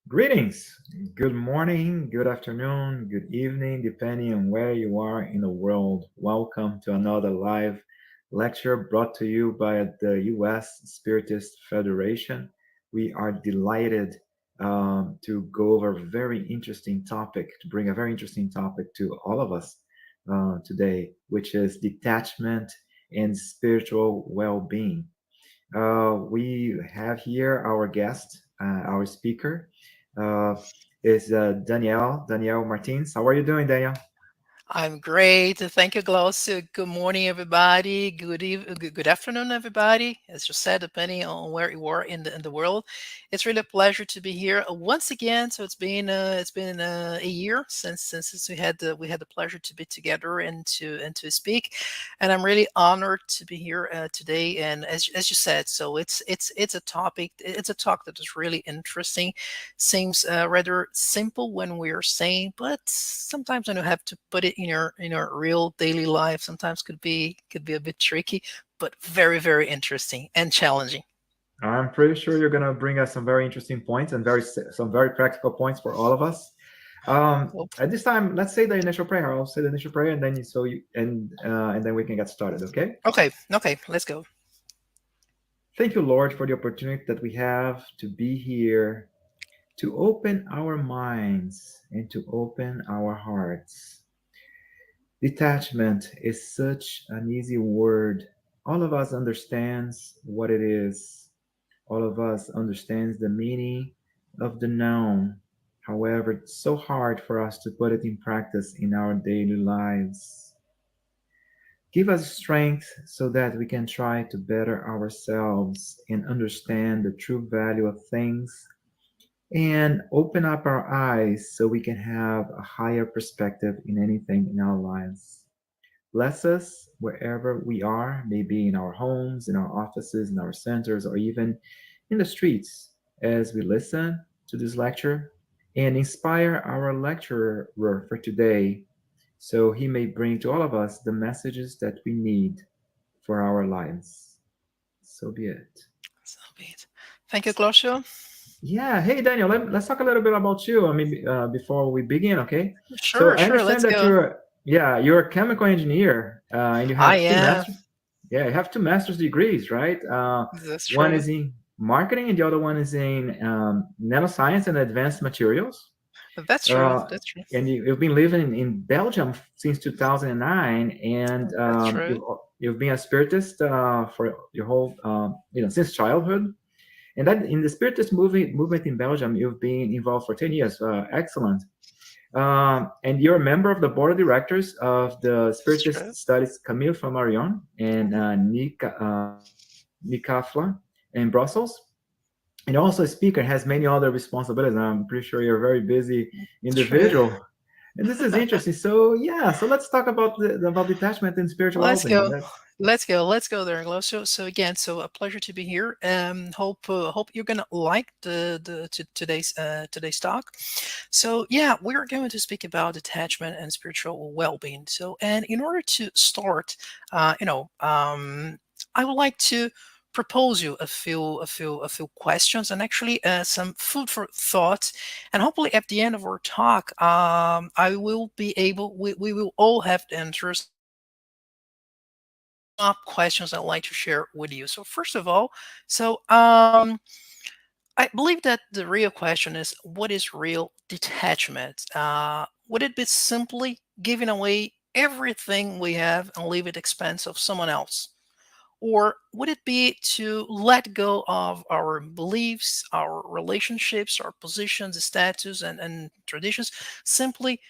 Greetings, good morning, good afternoon, good evening, depending on where you are in the world. Welcome to another live lecture brought to you by the U.S. Spiritist Federation. We are delighted to go over a very interesting topic, to bring a very interesting topic to all of us today, which is detachment and spiritual well-being. We have here our guest, our speaker, uh, is Danielle Martins. How are you doing, Danielle? I'm great. Thank you, Glaucio. Good morning, everybody. Good afternoon, everybody. As you said, depending on where you are in the world, it's really a pleasure to be here once again. So it's been a year since we had the pleasure to be together and to speak, and I'm really honored to be here today. And as you said, so it's a topic. It's a talk that is really interesting. Seems rather simple when we are saying, but sometimes when you have to put it in your real daily life, sometimes could be a bit tricky, but very interesting and challenging. I'm pretty sure you're going to bring us some very interesting points and some very practical points for all of us. Hope. At this time, let's say the initial prayer. I'll say the initial prayer, and then and then we can get started. Okay? Okay, let's go. Thank you, Lord, for the opportunity that we have to be here, to open our minds and to open our hearts. Detachment is such an easy word. All of us understands what it is. All of us understands the meaning of the noun. However, it's so hard for us to put it in practice in our daily lives. Give us strength so that we can try to better ourselves and understand the true value of things, and open up our eyes so we can have a higher perspective in anything in our lives. Bless us wherever we are, maybe in our homes, in our offices, in our centers, or even in the streets as we listen to this lecture, and inspire our lecturer for today so he may bring to all of us the messages that we need for our lives. So be it. So be it. Thank you, Glossio. Yeah. Hey, Daniel, let's talk a little bit about you. I mean, before we begin, okay? So I Sure. understand Let's that go. you're a chemical engineer, and you I have two am. masters. Yeah, you have two master's degrees, right? That's One true. is in marketing, and the other one is in nanoscience and advanced materials. That's true. Uh, That's true. and you've been living in Belgium since 2009, and That's true. you've been a spiritist for your whole, since childhood. And that in the Spiritist movement in Belgium, you've been involved for 10 years. Excellent. And you're a member of the board of directors of the That's Spiritist true. Studies Camille Flammarion and Nicafla in Brussels. And also a speaker, has many other responsibilities. I'm pretty sure you're a very busy True. individual. And this is interesting. So yeah, so let's talk about about detachment and spiritual Let's well-being. go. Let's go there, Glossio. So again, so a pleasure to be here. Hope you're gonna like today's talk. So yeah, we're going to speak about detachment and spiritual well-being. So, and in order to start, I would like to propose you a few questions, and actually some food for thought. And hopefully at the end of our talk, I will be able we will all have answers up questions I'd like to share with you. So first of all, so I believe that the real question is, what is real detachment? Would it be simply giving away everything we have and leave it at expense of someone else? Or would it be to let go of our beliefs, our relationships, our positions, status, and traditions, simply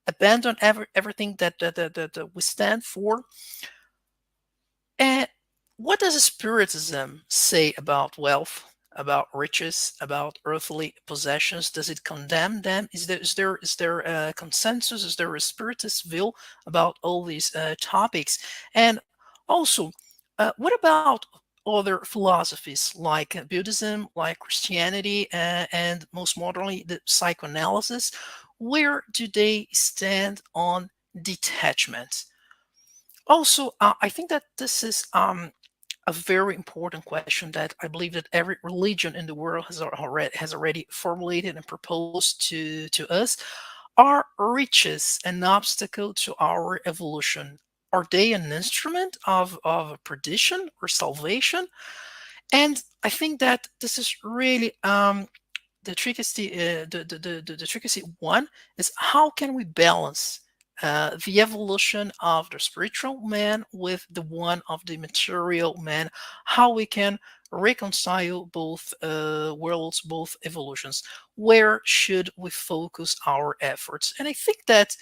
abandon everything that we stand for? And what does Spiritism say about wealth, about riches, about earthly possessions? Does it condemn them? Is there a consensus? Is there a Spiritist view about all these topics? And also, what about other philosophies like Buddhism, like Christianity, and most modernly the psychoanalysis? Where do they stand on detachment? Also, I think that this is a very important question that I believe that every religion in the world has already formulated and proposed to us. Are riches an obstacle to our evolution? Are they an instrument of perdition or salvation? And I think that this is really the trickiest the trickiest one is how can we balance the evolution of the spiritual man with the one of the material man, how we can reconcile both worlds, both evolutions. Where should we focus our efforts? And I think that,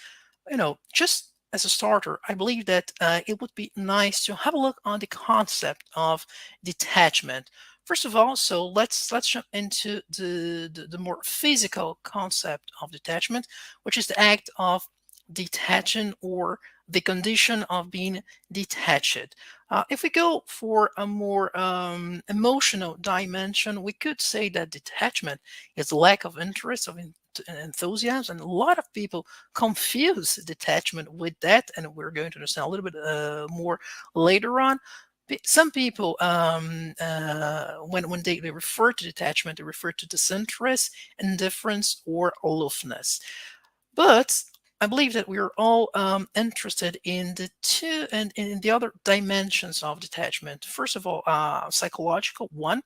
just as a starter, I believe that it would be nice to have a look on the concept of detachment. First of all, so let's jump into the more physical concept of detachment, which is the act of detaching or the condition of being detached. If we go for a more emotional dimension, we could say that detachment is lack of interest, of enthusiasm, and a lot of people confuse detachment with that, and we're going to understand a little bit more later on. Some people, when they refer to detachment, they refer to disinterest, indifference, or aloofness. But I believe that we are all interested in the two and in the other dimensions of detachment. First of all, psychological one,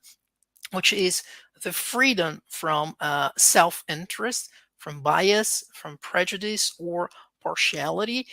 which is the freedom from self-interest, from bias, from prejudice, or partiality.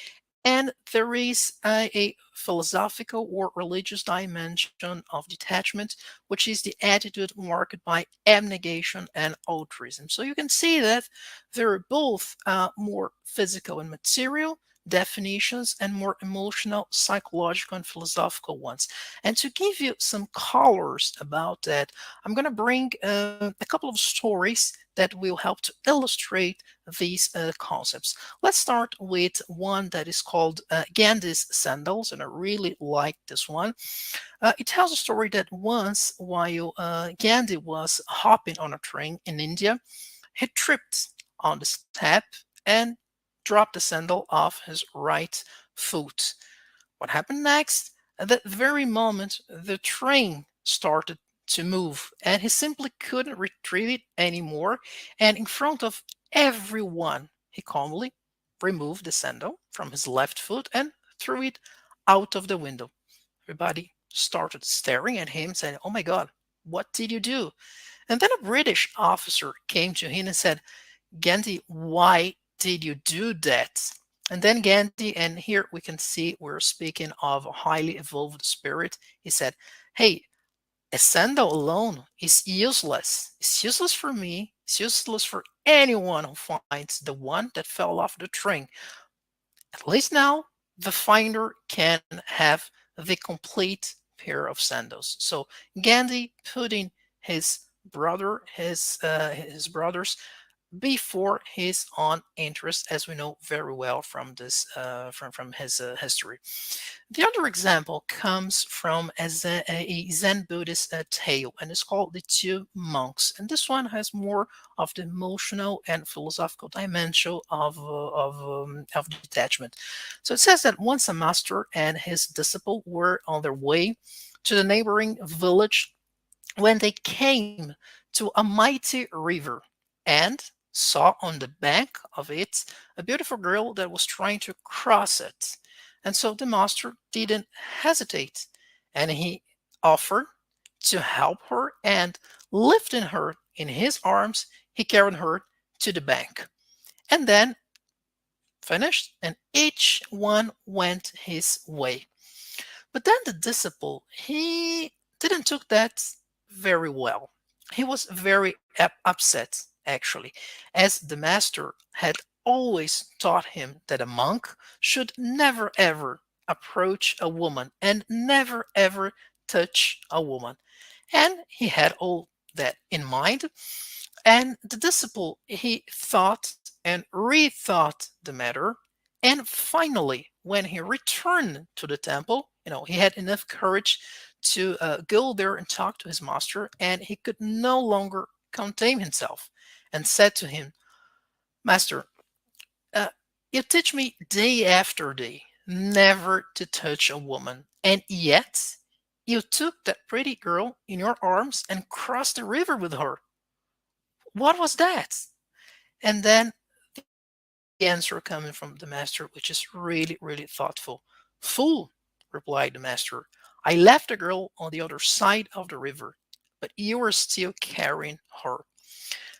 And there is a philosophical or religious dimension of detachment, which is the attitude marked by abnegation and altruism. So you can see that there are both more physical and material definitions and more emotional, psychological, and philosophical ones. And to give you some colors about that, I'm going to bring a couple of stories that will help to illustrate these concepts. Let's start with one that is called Gandhi's Sandals, and I really like this one. It tells a story that once, while Gandhi was hopping on a train in India, he tripped on the step and dropped the sandal off his right foot. What happened next? At that very moment, the train started to move, and he simply couldn't retrieve it anymore. And in front of everyone, he calmly removed the sandal from his left foot and threw it out of the window. Everybody started staring at him, saying, "Oh my God, what did you do?" And then a British officer came to him and said, "Gandhi, why did you do that?" And then Gandhi, and here we can see we're speaking of a highly evolved spirit. He said, "Hey, a sandal alone is useless. It's useless for me. It's useless for anyone who finds the one that fell off the train. At least now, the finder can have the complete pair of sandals." So Gandhi putting his his brothers before his own interest, as we know very well from this from his history. The other example comes from a Zen Buddhist tale, and it's called The Two Monks. And this one has more of the emotional and philosophical dimension of detachment. So it says that once a master and his disciple were on their way to the neighboring village when they came to a mighty river and saw on the bank of it a beautiful girl that was trying to cross it. And so the master didn't hesitate, and he offered to help her, and lifting her in his arms, he carried her to the bank. And then finished, and each one went his way. But then the disciple, he didn't took that very well. He was very upset, actually, as the master had always taught him that a monk should never ever approach a woman and never ever touch a woman. And he had all that in mind. And the disciple, he thought and rethought the matter. And finally, when he returned to the temple, he had enough courage to go there and talk to his master, and he could no longer contain himself and said to him, Master, uh, you teach me day after day never to touch a woman, and yet you took that pretty girl in your arms and crossed the river with her. What was that? And then the answer coming from the master, which is really, really thoughtful. Fool, replied the master, I left the girl on the other side of the river, but you are still carrying her.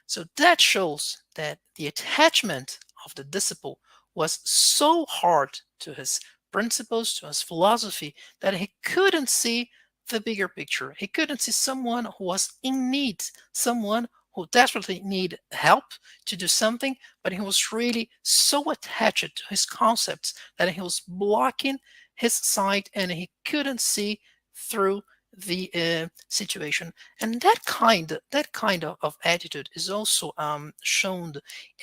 So that shows that the attachment of the disciple was so hard to his principles, to his philosophy, that he couldn't see the bigger picture. He couldn't see someone who was in need, someone who desperately need help to do something, but he was really so attached to his concepts that he was blocking his sight and he couldn't see through the situation. And that kind of attitude is also shown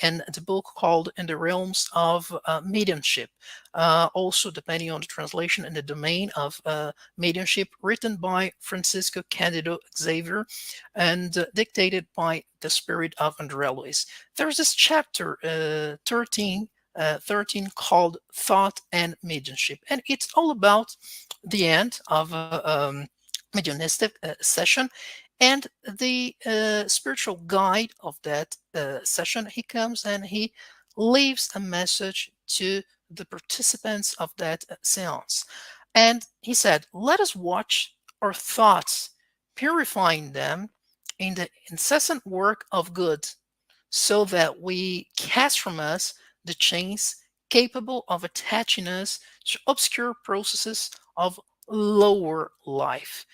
in the book called In the Realms of Mediumship, also depending on the translation, in the domain of mediumship, written by Francisco Candido Xavier and dictated by the spirit of Andrea Luis. There's this chapter 13 called Thought and Mediumship, and it's all about the end of mediumistic session, and the spiritual guide of that session, he comes and he leaves a message to the participants of that seance. And he said, let us watch our thoughts, purifying them in the incessant work of good, so that we cast from us the chains capable of attaching us to obscure processes of lower life.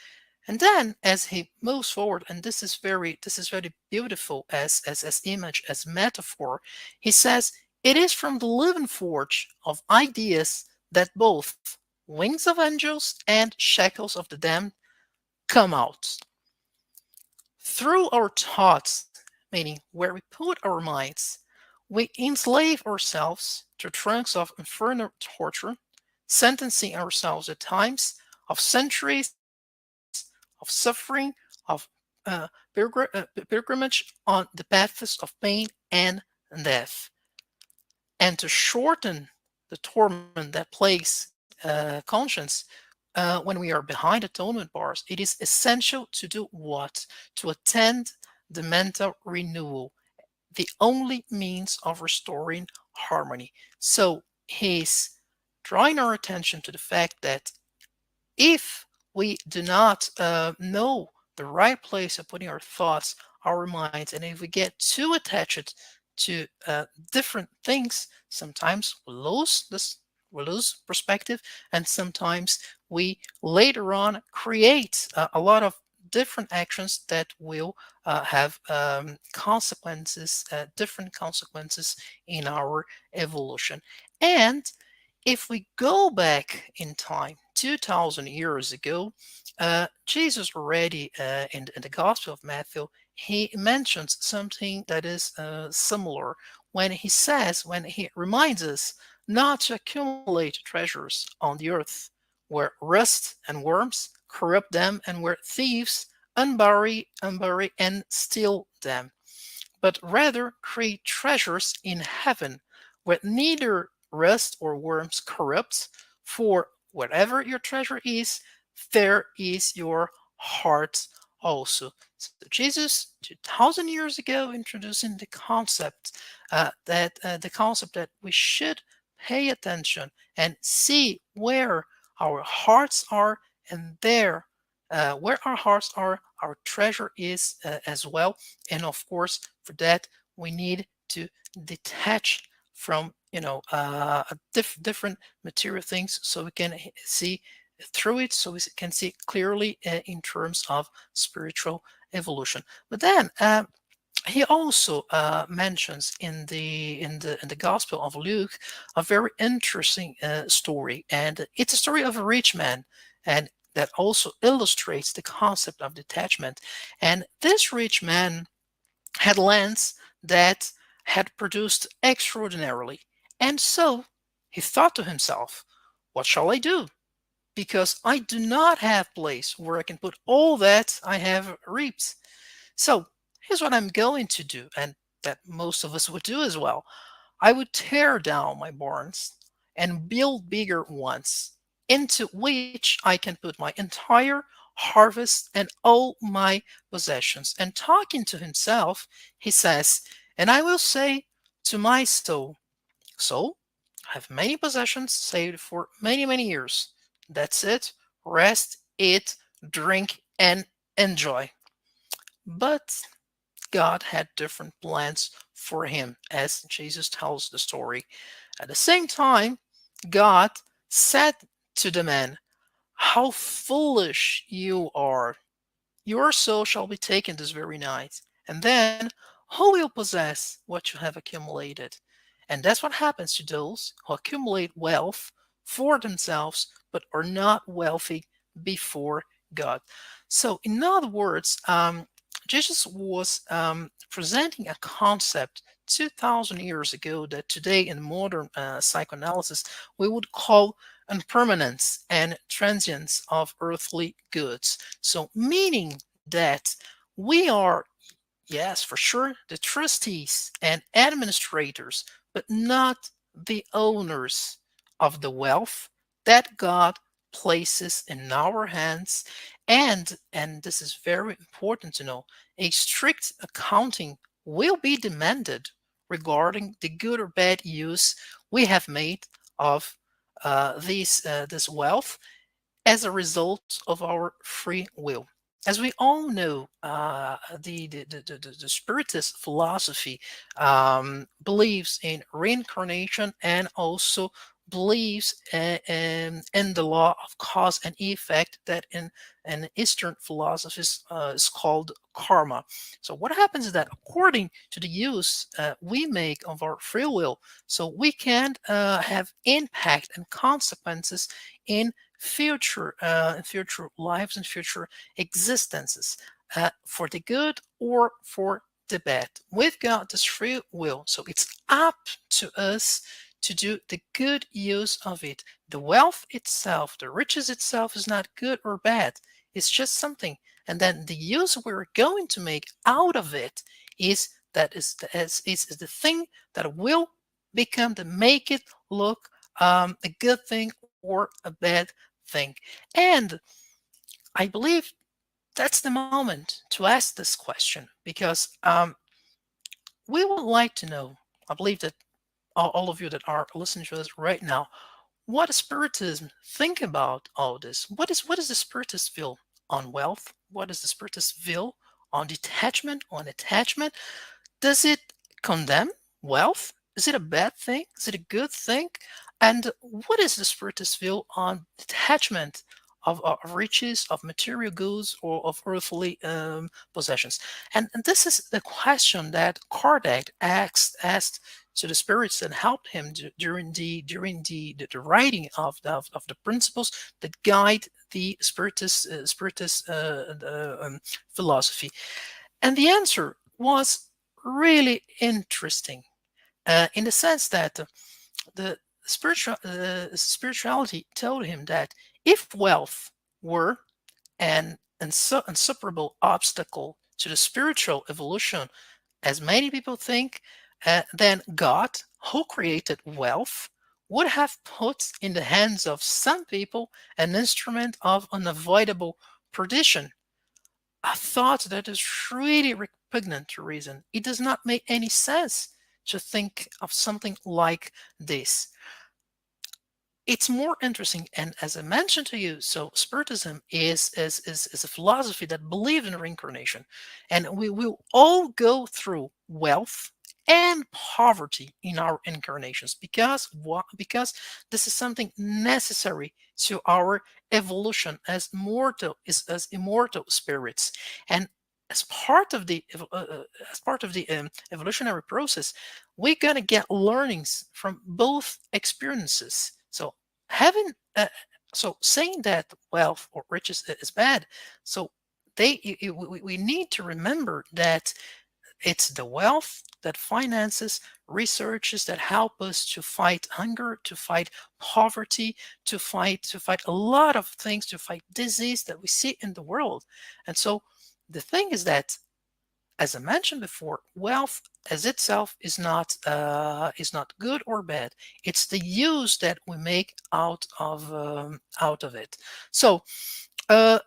And then as he moves forward, and this is very beautiful as image, as metaphor, he says, it is from the living forge of ideas that both wings of angels and shackles of the damned come out. Through our thoughts, meaning where we put our minds, we enslave ourselves to trunks of infernal torture, sentencing ourselves at times of centuries of suffering, of pilgrimage on the paths of pain and death. And to shorten the torment that plagues conscience when we are behind atonement bars, it is essential to do what? To attend the mental renewal, the only means of restoring harmony. So he's drawing our attention to the fact that if we do not know the right place of putting our thoughts, our minds, and if we get too attached to different things, sometimes we lose perspective, and sometimes we later on create a lot of different actions that will have consequences, different consequences in our evolution. And if we go back in time, 2000 years ago, Jesus already in the Gospel of Matthew, he mentions something that is similar when he says, when he reminds us not to accumulate treasures on the earth where rust and worms corrupt them and where thieves unbury and steal them, but rather create treasures in heaven where neither rust or worms corrupt. For wherever your treasure is, there is your heart also. So Jesus, 2,000 years ago, introducing the concept that we should pay attention and see where our hearts are, and there, where our hearts are, our treasure is as well. And of course, for that, we need to detach from different material things, so we can see through it, so we can see clearly in terms of spiritual evolution. But then he also mentions in the Gospel of Luke a very interesting story, and it's a story of a rich man, and that also illustrates the concept of detachment. And this rich man had lands that had produced extraordinarily, and so he thought to himself, "What shall I do? Because I do not have place where I can put all that I have reaped. So here's what I'm going to do," and that most of us would do as well. "I would tear down my barns and build bigger ones, into which I can put my entire harvest and all my possessions." And talking to himself, he says, "And I will say to my soul, so I have many possessions saved for many, many years. That's it. Rest, eat, drink, and enjoy." But God had different plans for him, as Jesus tells the story. At the same time, God said to the man, "How foolish you are! Your soul shall be taken this very night, and then who will possess what you have accumulated?" And that's what happens to those who accumulate wealth for themselves but are not wealthy before God. So, in other words, Jesus was presenting a concept 2,000 years ago that today in modern psychoanalysis we would call impermanence and transience of earthly goods. So, meaning that we are, yes, for sure, the trustees and administrators, but not the owners of the wealth that God places in our hands. And this is very important to know, a strict accounting will be demanded regarding the good or bad use we have made of this wealth as a result of our free will. As we all know, the Spiritist philosophy believes in reincarnation and also believes in the law of cause and effect that in Eastern philosophies is called karma. So what happens is that according to the use we make of our free will, so we can have impact and consequences in future lives and future existences, for the good or for the bad. We've got this free will, so it's up to us to do the good use of it. The wealth itself, the riches itself, is not good or bad. It's just something, and then the use we're going to make out of it is the thing that will become to make it look a good thing or a bad thing. And I believe that's the moment to ask this question, because we would like to know. I believe that all of you that are listening to us right now, what does Spiritism think about all this? What is the Spiritist view on wealth? What is the Spiritist view on detachment, on attachment? Does it condemn wealth? Is it a bad thing? Is it a good thing? And what is the Spiritist view on detachment of riches, of material goods, or of earthly possessions? And this is the question that Kardec asked to the spirits that helped him during the writing of the principles that guide the Spiritist philosophy. And the answer was really interesting, in the sense that the spirituality told him that if wealth were an insuperable obstacle to the spiritual evolution, as many people think, then God, who created wealth, would have put in the hands of some people an instrument of unavoidable perdition. A thought that is really repugnant to reason. It does not make any sense to think of something like this. It's more interesting, and as I mentioned to you, so Spiritism is a philosophy that believes in reincarnation, and we will all go through wealth and poverty in our incarnations. Because what? Because this is something necessary to our evolution as immortal spirits. And as part of the evolutionary process, we're gonna get learnings from both experiences. So having so saying that wealth or riches is bad, so we need to remember that it's the wealth that finances researches that help us to fight hunger, to fight poverty, to fight a lot of things, to fight disease that we see in the world. And so the thing is that, as I mentioned before, wealth as itself is not good or bad. It's the use that we make out of it. So uh,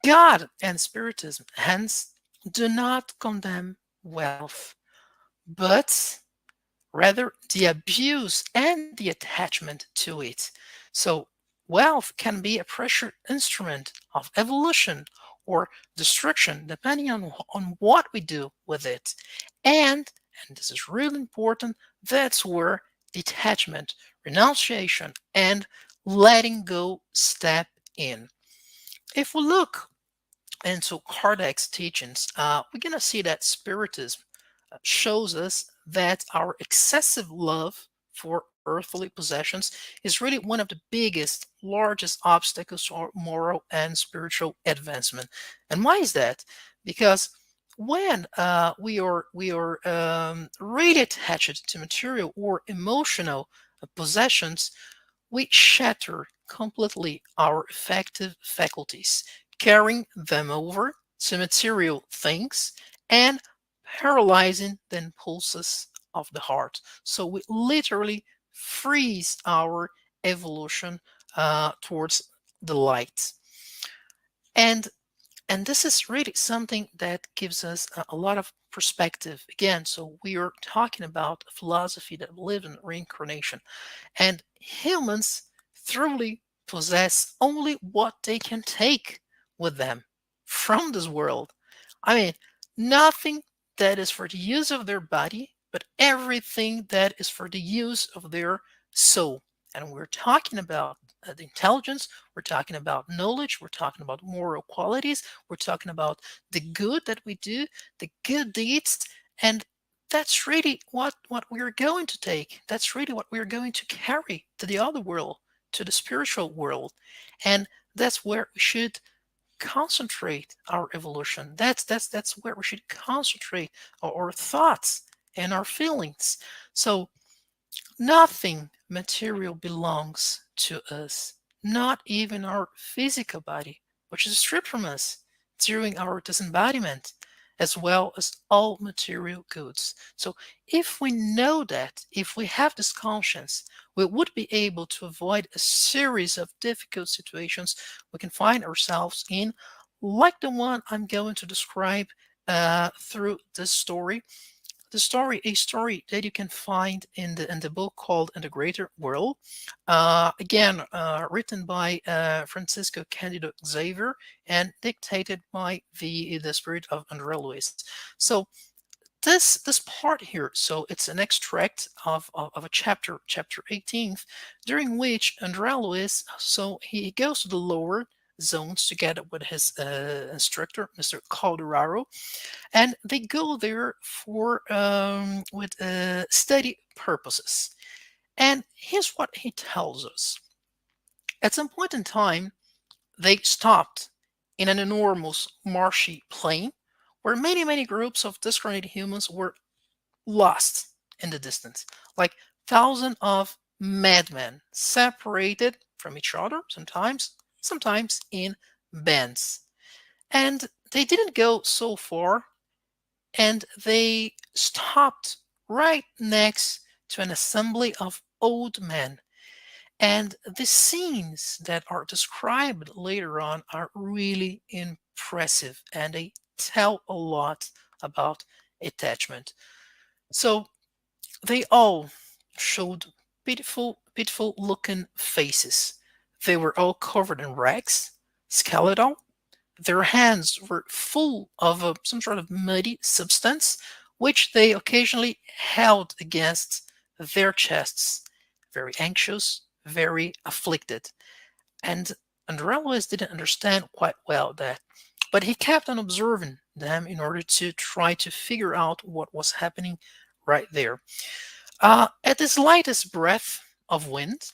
God and Spiritism hence do not condemn wealth, but rather the abuse and the attachment to it. So, wealth can be a pressure instrument of evolution or destruction, depending on what we do with it. And this is really important, that's where detachment, renunciation, and letting go step in. If we look into Kardec's teachings, we're going to see that Spiritism shows us that our excessive love for earthly possessions is really one of the biggest, largest obstacles to our moral and spiritual advancement. And why is that? Because when we are really attached to material or emotional possessions, we shatter completely our affective faculties, carrying them over to material things and paralyzing the impulses of the heart. So we literally freeze our evolution towards the light. And and this is really something that gives us a lot of perspective. Again, so we are talking about a philosophy that believes in reincarnation. And humans truly possess only what they can take with them from this world. I mean, nothing that is for the use of their body, but everything that is for the use of their soul. And we're talking about the intelligence, we're talking about knowledge, we're talking about moral qualities, we're talking about the good that we do, the good deeds, and that's really what we're going to take. That's really what we're going to carry to the other world, to the spiritual world. And that's where we should concentrate our evolution. That's where we should concentrate our thoughts and our feelings. So nothing material belongs to us, not even our physical body, which is stripped from us during our disembodiment, as well as all material goods. So, if we know that, if we have this conscience, we would be able to avoid a series of difficult situations we can find ourselves in, like the one I'm going to describe through this story. A story that you can find in the book called "In the Greater World," again written by Francisco Candido Xavier and dictated by the spirit of André Luis. So this part here, so it's an extract of a chapter 18th, during which André Luis, so he goes to the lower zones together with his instructor, Mr. Calderaro, and they go there for with study purposes. And here's what he tells us: at some point in time, they stopped in an enormous marshy plain where many groups of discarnated humans were lost in the distance, like thousands of madmen separated from each other, sometimes in bands. And they didn't go so far, and they stopped right next to an assembly of old men. And the scenes that are described later on are really impressive, and they tell a lot about attachment. So they all showed pitiful looking faces. They were all covered in rags, skeletal. Their hands were full of some sort of muddy substance, which they occasionally held against their chests, very anxious, very afflicted. And Andrelis didn't understand quite well that, but he kept on observing them in order to try to figure out what was happening right there. At the slightest breath of wind,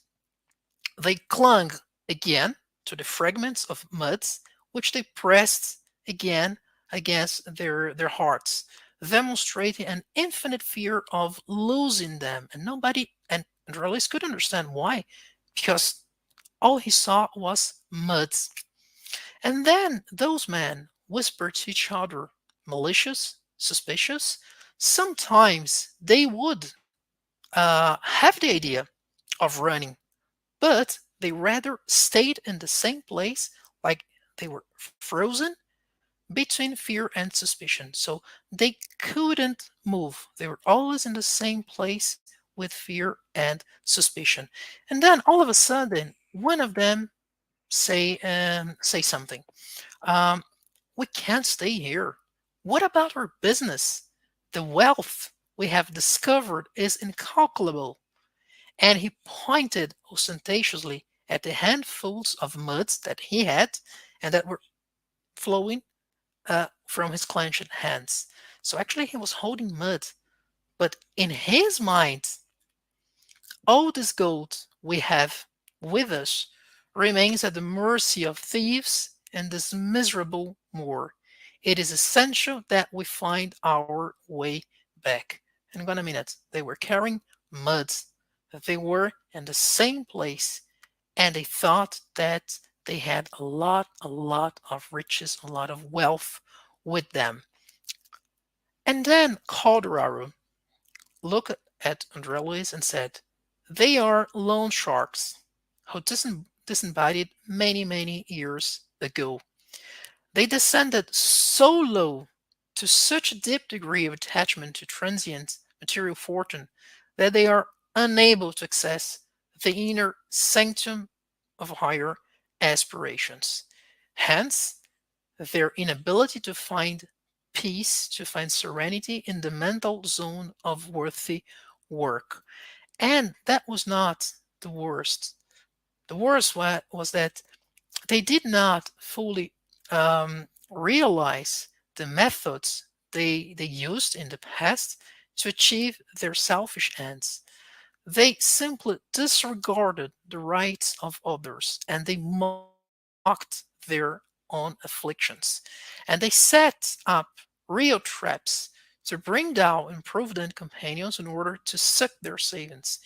they clung again to the fragments of muds, which they pressed again against their hearts, demonstrating an infinite fear of losing them. And nobody, and Andrelis could understand why, because all he saw was mud. And then those men whispered to each other, malicious, suspicious. Sometimes they would have the idea of running, but they rather stayed in the same place, like they were frozen between fear and suspicion. So they couldn't move. They were always in the same place with fear and suspicion. And then all of a sudden, one of them say something. Um, we can't stay here. What about our business? The wealth we have discovered is incalculable. And he pointed ostentatiously at the handfuls of muds that he had and that were flowing from his clenched hands. So actually, he was holding mud, but in his mind, all this gold we have with us remains at the mercy of thieves and this miserable Moor. It is essential that we find our way back. And in a minute, they were carrying mud. They were in the same place, and they thought that they had a lot of riches, a lot of wealth with them. And then Calderaro looked at Andrelis and said, they are loan sharks who disembodied many, many years ago. They descended so low to such a deep degree of attachment to transient material fortune that they are unable to access the inner sanctum of higher aspirations. Hence, their inability to find peace, to find serenity in the mental zone of worthy work. And that was not the worst. The worst was that they did not fully realize the methods they used in the past to achieve their selfish ends. They simply disregarded the rights of others and they mocked their own afflictions. And they set up real traps to bring down improvident companions in order to suck their savings,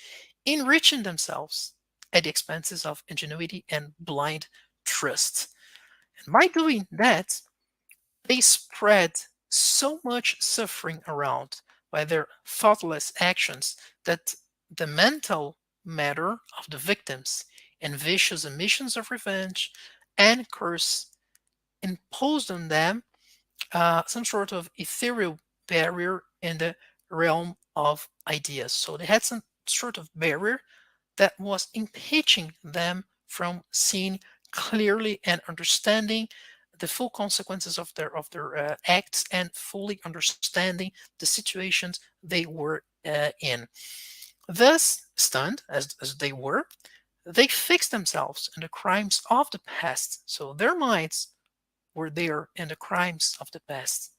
enriching themselves at the expenses of ingenuity and blind trust. And by doing that, they spread so much suffering around by their thoughtless actions that the mental matter of the victims and vicious emissions of revenge and curse imposed on them some sort of ethereal barrier in the realm of ideas. So they had some sort of barrier that was impeding them from seeing clearly and understanding the full consequences of their acts and fully understanding the situations they were in. Thus, stunned as they were, they fixed themselves in the crimes of the past. So their minds were there in the crimes of the past.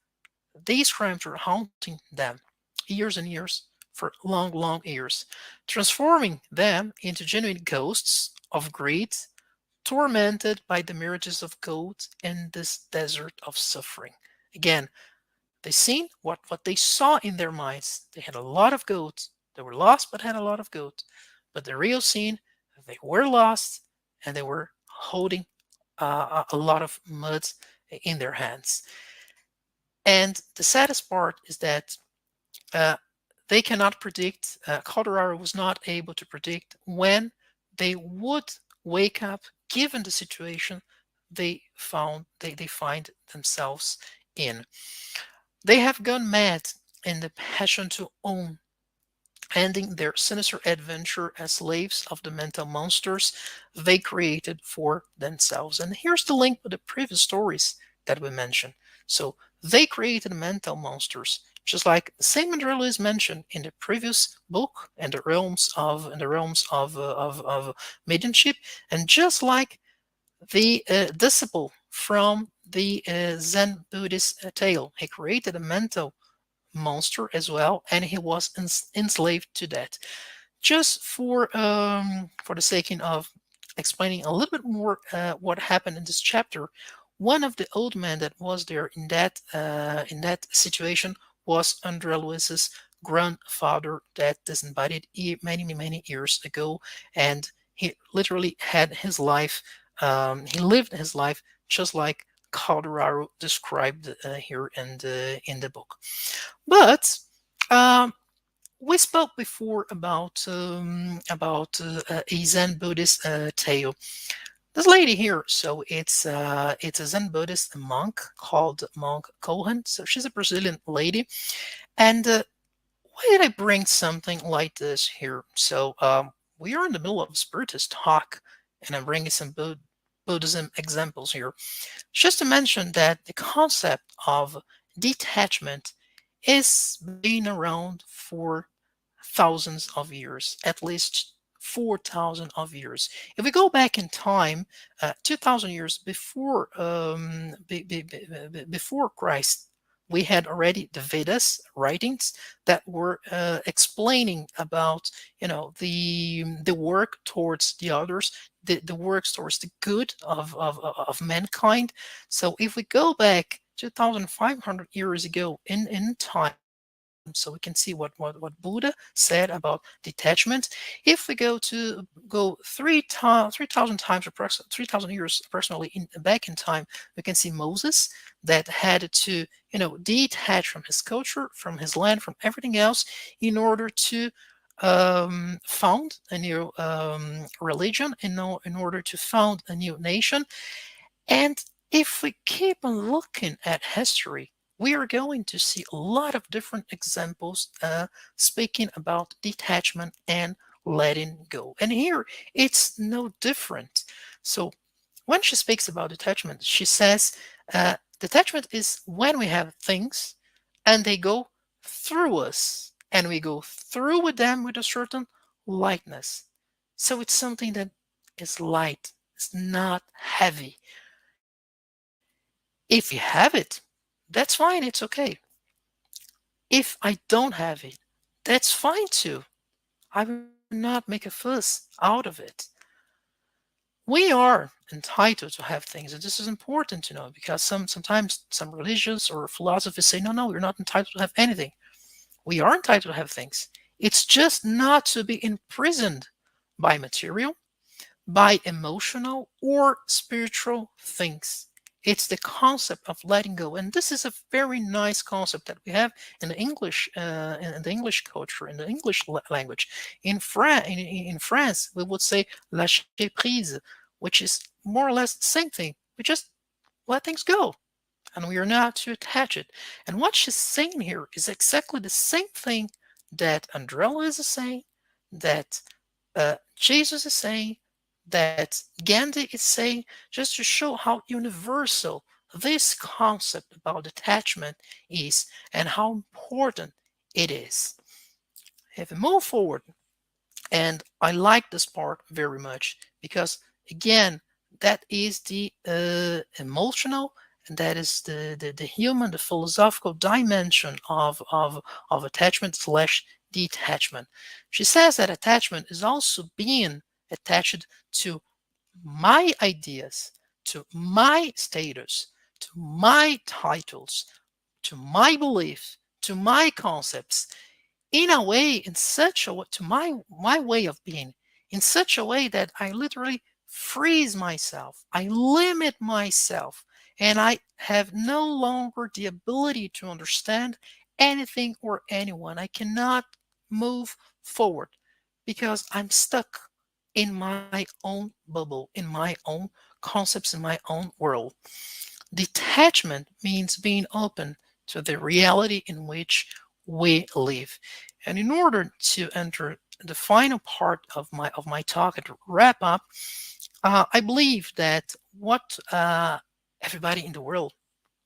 These crimes were haunting them years and years for long, long years, transforming them into genuine ghosts of greed, tormented by the mirages of gold in this desert of suffering. Again, they seen what they saw in their minds. They had a lot of gold. They were lost, but had a lot of gold. But the real scene, they were lost, and they were holding a lot of mud in their hands. And the saddest part is that uh, they cannot predict, Colorado was not able to predict when they would wake up given the situation they find themselves in. They have gone mad in the passion to own, ending their sinister adventure as slaves of the mental monsters they created for themselves. And here's the link with the previous stories that we mentioned. So They created mental monsters, just like the same Andrea Lewis mentioned in the previous book, in the realms of mediumship, and just like the disciple from the Zen Buddhist tale, he created a mental monster as well, and he was enslaved to that. Just for the sake of explaining a little bit more what happened in this chapter, one of the old men that was there in that situation was Andrea Lewis's grandfather that disembodied many years ago, and he literally had his life. He lived his life just like Colorado described here in the book. But um, we spoke before about a Zen Buddhist tale. This lady here, so it's a Zen Buddhist monk called Monk Cohen. So she's a Brazilian lady, and why did I bring something like this here? So we are in the middle of a spiritist talk, and I'm bringing some Buddhism examples here, just to mention that the concept of detachment is being around for thousands of years, at least 4,000 of years. If we go back in time, 2,000 years before before Christ, we had already the Vedas writings that were explaining about the work towards the others, the works towards the good of mankind. So if we go back 2,500 years ago in time, so we can see what Buddha said about detachment. If we go 3,000 times, approximately 3,000 years approximately back in time, we can see Moses that had to detach from his culture, from his land, from everything else in order to found a new religion, in order to found a new nation. And if we keep on looking at history, we are going to see a lot of different examples speaking about detachment and letting go. And here it's no different. So when she speaks about detachment, she says detachment is when we have things and they go through us and we go through with them with a certain lightness. So it's something that is light, it's not heavy. If you have it, that's fine, it's okay. If I don't have it, that's fine too. I will not make a fuss out of it. We are entitled to have things, and this is important to know because sometimes some religions or philosophies say, no, you're not entitled to have anything. We are entitled to have things. It's just not to be imprisoned by material, by emotional or spiritual things. It's the concept of letting go, and this is a very nice concept that we have in the English, in the English culture, in the English language. In France, we would say lâcher prise, which is more or less the same thing. We just let things go, and we are not to attach it. And what she's saying here is exactly the same thing that Andrella is saying, that Jesus is saying, that Gandhi is saying, just to show how universal this concept about detachment is and how important it is. If we move forward, and I like this part very much because, again, that is the emotional, and that is the human, the philosophical dimension of attachment slash detachment. She says that attachment is also being attached to my ideas, to my status, to my titles, to my beliefs, to my concepts, in a way, in such a way, to my way of being, in such a way that I literally freeze myself, I limit myself, and I have no longer the ability to understand anything or anyone. I cannot move forward because I'm stuck in my own bubble, in my own concepts, in my own world. Detachment means being open to the reality in which we live. And in order to enter the final part of my talk and to wrap up, I believe that what everybody in the world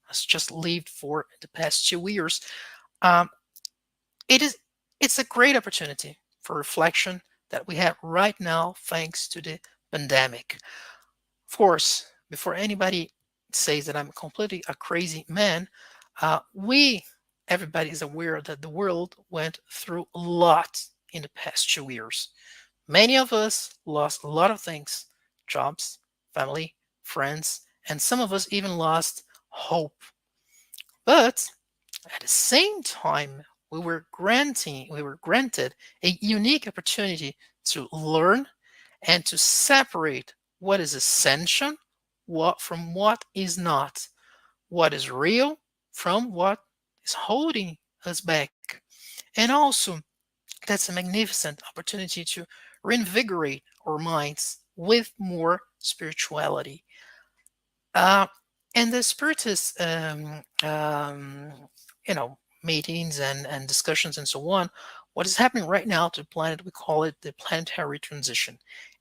has just lived for the past 2 years, um, it is it's a great opportunity for reflection that we have right now thanks to the pandemic. Of course, before anybody says that I'm completely a crazy man, we everybody is aware that the world went through a lot in the past 2 years. Many of us lost a lot of things: jobs, family, friends, and some of us even lost hope. But at the same time, we were granted a unique opportunity to learn and to separate what is essential from what is not, what is real from what is holding us back. And also, that's a magnificent opportunity to reinvigorate our minds with more spirituality. Uh, and the spiritist, meetings and discussions and so on, what is happening right now to the planet, we call it the planetary transition.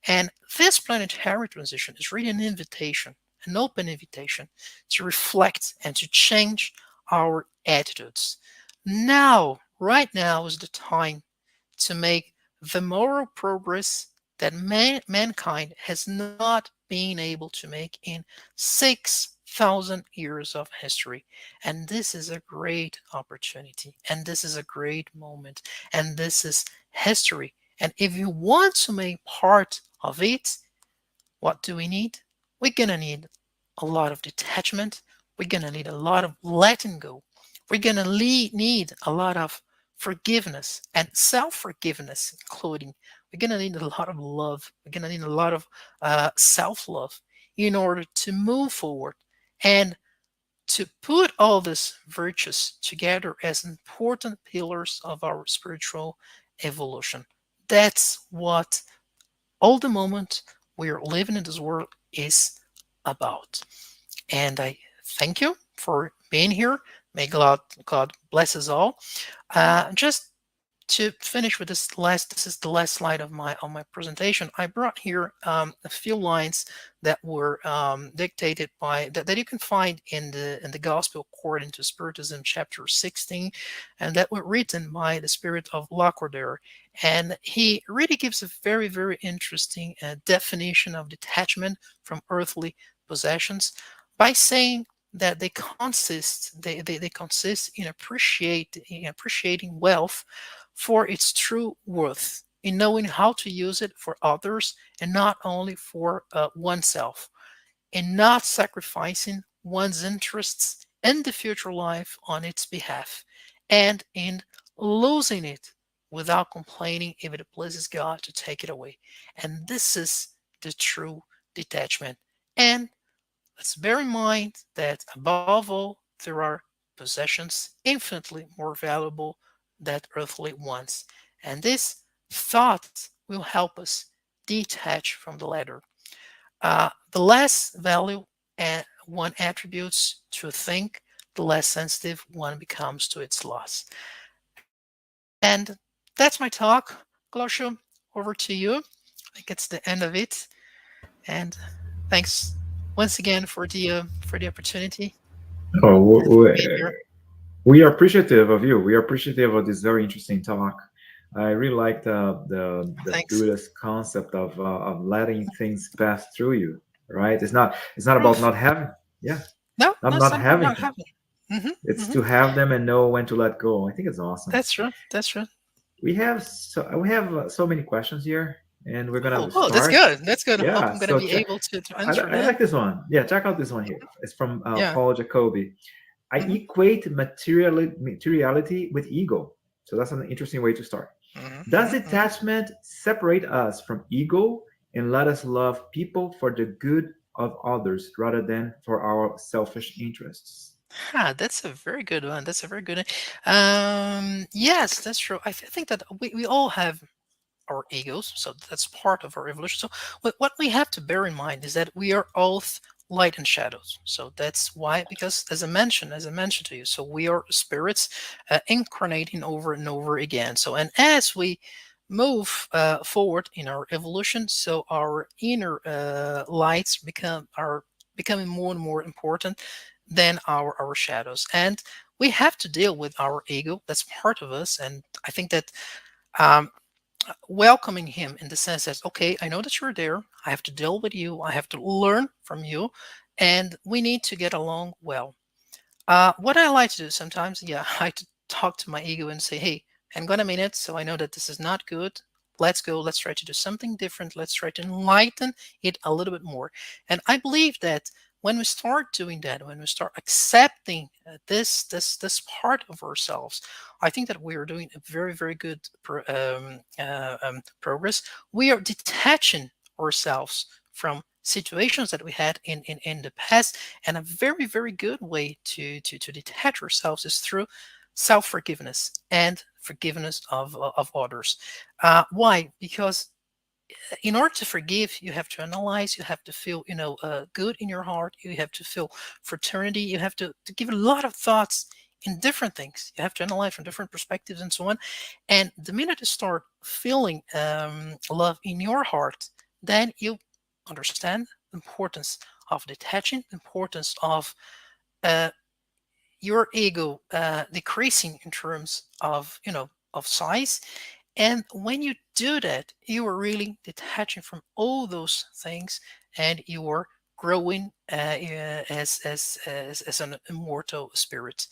And this planetary transition is really an invitation, an open invitation to reflect and to change our attitudes. Now, right now is the time to make the moral progress that mankind has not been able to make in 6,000 years of history. And this is a great opportunity. And this is a great moment. And this is history. And if you want to make part of it, what do we need? We're going to need a lot of detachment. We're going to need a lot of letting go. We're going to need a lot of forgiveness and self forgiveness, including. We're going to need a lot of love. We're going to need a lot of self love in order to move forward and to put all these virtues together as important pillars of our spiritual evolution. That's what all the moment we are living in this world is about. And I thank you for being here. May God bless us all. Just to finish with this is the last slide of my presentation. I brought here a few lines that were dictated by that you can find in the Gospel according to Spiritism, chapter 16, and that were written by the Spirit of Lacordaire. And he really gives a very interesting definition of detachment from earthly possessions by saying that they consist in appreciating wealth for its true worth, in knowing how to use it for others and not only for oneself, in not sacrificing one's interests in the future life on its behalf, and in losing it without complaining if it pleases God to take it away. And this is the true detachment. And let's bear in mind that above all, there are possessions infinitely more valuable than earthly ones. And this thought will help us detach from the latter. The less value one attributes to a thing, the less sensitive one becomes to its loss. And that's my talk. Glosio, over to you. I think it's the end of it. And thanks once again for the opportunity Oh, and for being here. we are appreciative of you. We are appreciative of this very interesting talk. I really like the Thanks. Buddhist concept of letting things pass through you. Right? It's not about Proof. not having. Yeah, No, not that's not about having not them. having. Hmm. It's Hmm. to have them and know when to let go. I think it's awesome. That's true. That's true. We have so many questions here, and we're gonna Oh, that's start. good. That's good. I hope Yeah. I'm gonna So be able to answer I that. like this one. Yeah, check out this one here. It's from Yeah. Paul Jacoby. I Hmm. equate materiality with ego. So that's an interesting way to start. Hmm. Does Hmm. Hmm. detachment separate us from ego and let us love people for the good of others rather than for our selfish interests? That's a very good one. That's a very good one. Yes, that's true. I think that we all have our egos, so that's part of our evolution. So what we have to bear in mind is that we are both light and shadows. So that's why, because as I mentioned to you, so we are spirits incarnating over and over again. So and as we move forward in our evolution, so our inner lights becoming more and more important. than our shadows. And we have to deal with our ego. That's part of us. And I think that um, welcoming him in the sense that, okay, I know that you're there. I have to deal with you. I have to learn from you. And we need to get along well. What I like to do sometimes, yeah, I like to talk to my ego and say, hey, hang on a minute. So I know that this is not good. Let's go. Let's try to do something different. Let's try to enlighten it a little bit more. And I believe that when we start doing that, when we start accepting this part of ourselves, I think that we are doing a very, very good progress. We are detaching ourselves from situations that we had in the past, and a very, very good way to detach ourselves is through self-forgiveness and forgiveness of others. Why? Because in order to forgive, you have to analyze, you have to feel, good in your heart, you have to feel fraternity, you have to give a lot of thoughts in different things. You have to analyze from different perspectives and so on. And the minute you start feeling love in your heart, then you understand the importance of detaching, the importance of uh, your ego decreasing in terms of of size. And when you do that, you are really detaching from all those things, and you are growing as an immortal spirit.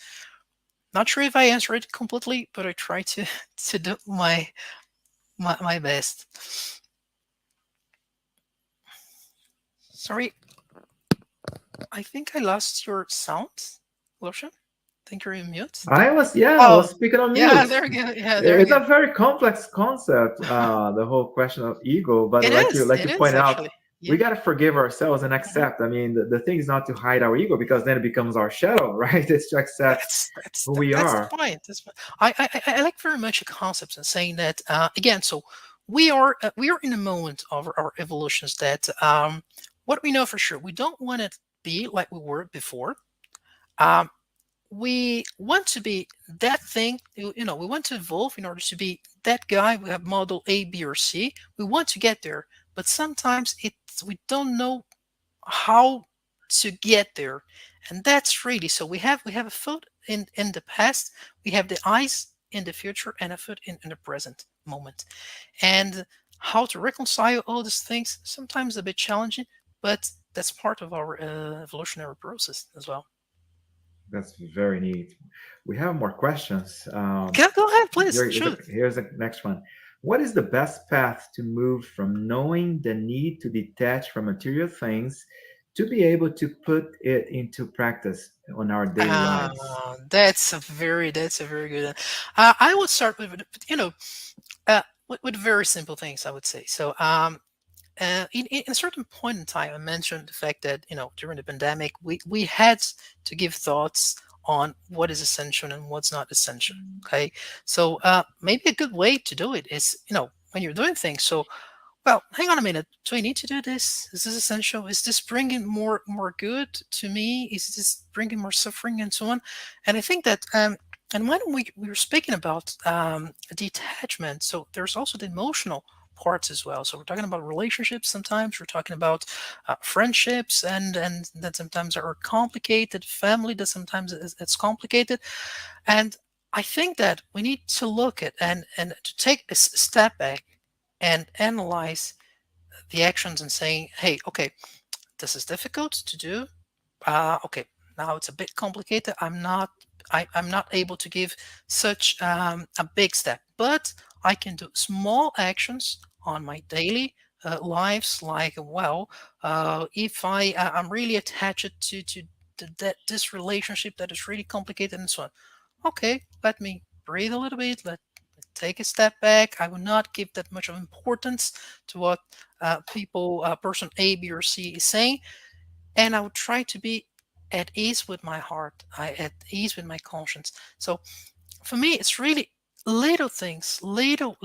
Not sure if I answered it completely, but I try to to do my best. Sorry, I think I lost your sound, Lucian. I think you're in mute. I Oh, was speaking on yeah, mute. there we go. Yeah, there we It's go. a very complex concept, the whole question of ego. But like It you is point out, actually. we Yeah. got to forgive ourselves and Mhm. accept. I mean, the thing is not to hide our ego, because then it becomes our shadow, right? It's to accept who we That's the are. point. I like very much the concepts and saying that again. So we are in a moment of our evolutions that what we know for sure, we don't want to be like we were before. Um, we want to be that thing. We want to evolve in order to be that guy. We have model A, B, or C. We want to get there, but sometimes we don't know how to get there. And that's really, so we have a foot in the past, we have the eyes in the future, and a foot in the present moment. And how to reconcile all these things, sometimes a bit challenging, but that's part of our evolutionary process as well. That's very neat. We have more questions. Go ahead, please shoot. Here's the next one. What is the best path to move from knowing the need to detach from material things to be able to put it into practice on our daily lives? That's a very good I would start with with very simple things, I would say. So in a certain point in time, I mentioned the fact that during the pandemic, we had to give thoughts on what is essential and what's not essential. Okay, so maybe a good way to do it is when you're doing things. So well, hang on a minute. Do I need to do this? Is this essential? Is this bringing more good to me? Is this bringing more suffering and so on? And I think that and when we were speaking about detachment, so there's also the emotional parts as well. So we're talking about relationships. Sometimes we're talking about friendships, and that sometimes are complicated. Family that sometimes it's complicated, and I think that we need to look at and to take a step back and analyze the actions and saying, hey, okay, this is difficult to do. Okay, now it's a bit complicated. I'm not able to give such a big step, but I can do small actions on my daily lives, like, well, if I'm really attached to that this relationship that is really complicated and so on. Okay, let me breathe a little bit. Let take a step back. I will not give that much of importance to what person A, B, or C is saying, and I would try to be at ease with my heart, at ease with my conscience. So for me, it's really little things, little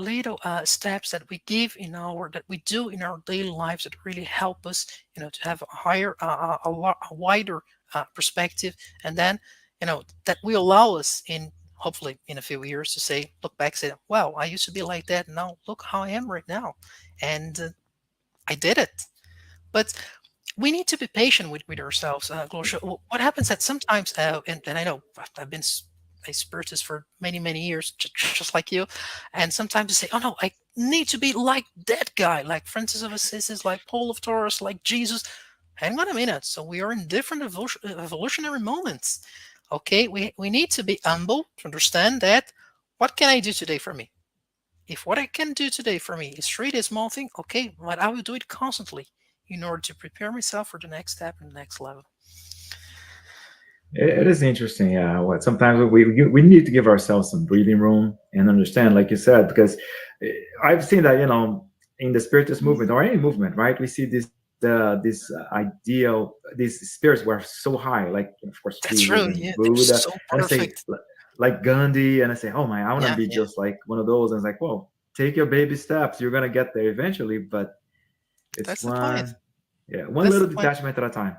steps that we give in our that we do in our daily lives that really help us, to have a higher, a wider perspective, and then that will allow us in hopefully in a few years to say, look back, say, wow, I used to be like that, now look how I am right now, and I did it. But we need to be patient with ourselves, Gloria. What happens that sometimes, and I know I've been a spiritist for many, many years, just like you, and sometimes you say, "Oh no, I need to be like that guy, like Francis of Assisi, like Paul of Taurus, like Jesus." Hang on a minute. So we are in different evolutionary moments. Okay, we need to be humble to understand that. What can I do today for me? If what I can do today for me is really a small thing, okay, but I will do it constantly in order to prepare myself for the next step and the next level. It is interesting. What sometimes we need to give ourselves some breathing room and understand, like you said, because eh, I've seen that in the spiritist movement Mhm. or any movement, right? We see this ideal, these spirits were so high, like of course That's Jesus true. and Yeah, they're Buddha, so and I say perfect. like Gandhi, and I say, oh my, I want to Yeah, be yeah, just like one of those. And it's like, well, take your baby steps. You're gonna get there eventually, but it's that's the point. one That's little the point. detachment at a time.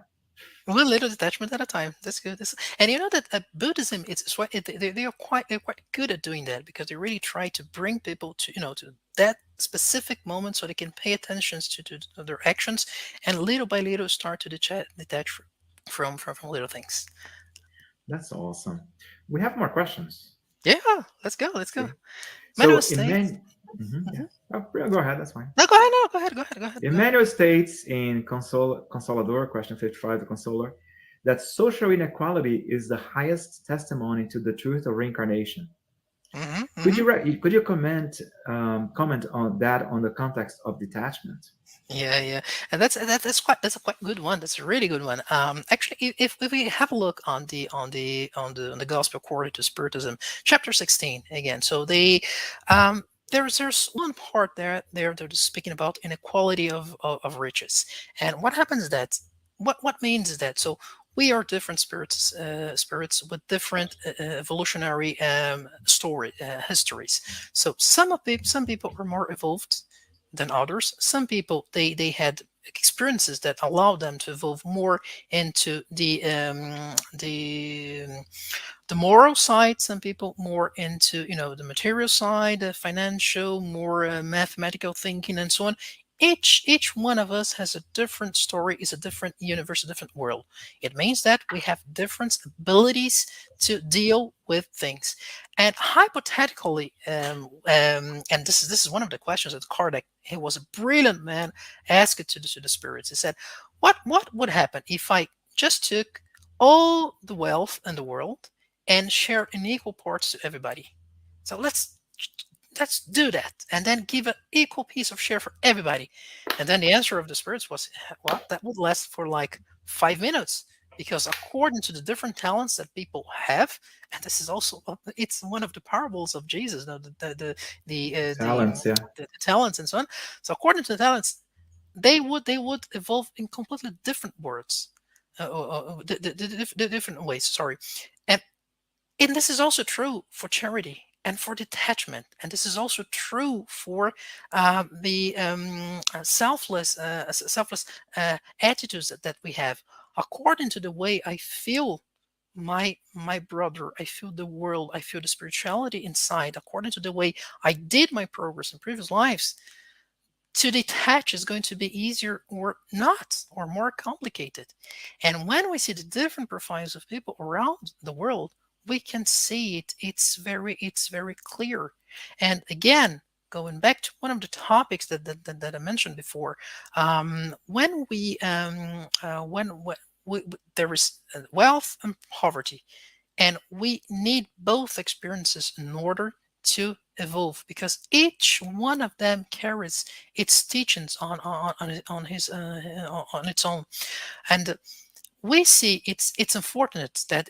One little detachment at a time. That's good. And you know that Buddhism, it's what they're quite good at doing that because they really try to bring people to to that specific moment so they can pay attention to their actions and little by little start to detach from little things. That's awesome. We have more questions. Yeah, let's go. Let's go. Okay. Manuel So states. yeah. Mhm. Oh, yeah, go ahead. That's fine. No, go ahead. No, go ahead. Go ahead. Go ahead. Go ahead. Emmanuel states in Consolador, question 55, the Consoler, that social inequality is the highest testimony to the truth of reincarnation. Hmm. Could Hmm. you comment on that on the context of detachment? Yeah, yeah, and that's a quite good one. That's a really good one. Actually, if we have a look on the Gospel according to Spiritism, chapter 16 again. So there's one part there they're just speaking about inequality of riches, and what happens is that what means is that so we are different spirits with different evolutionary histories. So some people are more evolved than others. Some people they had experiences that allowed them to evolve more into the moral side. Some people more into the material side, the financial, more mathematical thinking, and so on. Each one of us has a different story, is a different universe, a different world. It means that we have different abilities to deal with things. And hypothetically, and this is one of the questions that Kardec, he was a brilliant man, asked it to the spirits. He said, "What would happen if I just took all the wealth in the world and share in equal parts to everybody? So let's do that, and then give an equal piece of share for everybody." And then the answer of the spirits was, "Well, that would last for like 5 minutes." Because according to the different talents that people have, and this is also it's one of the parables of Jesus, the uh, the, Talents, yeah. the talents and so on. So according to the talents, they would evolve in completely different words, the different ways. Sorry, and this is also true for charity and for detachment, and this is also true for the selfless attitudes that we have. According to the way I feel my brother, I feel the world, I feel the spirituality inside. According to the way I did my progress in previous lives, to detach is going to be easier or not or more complicated. And when we see the different profiles of people around the world, we can see it. It's very clear. And again, going back to one of the topics that I mentioned before, when there is wealth and poverty, and we need both experiences in order to evolve, because each one of them carries its teachings on its own. And we see it's unfortunate that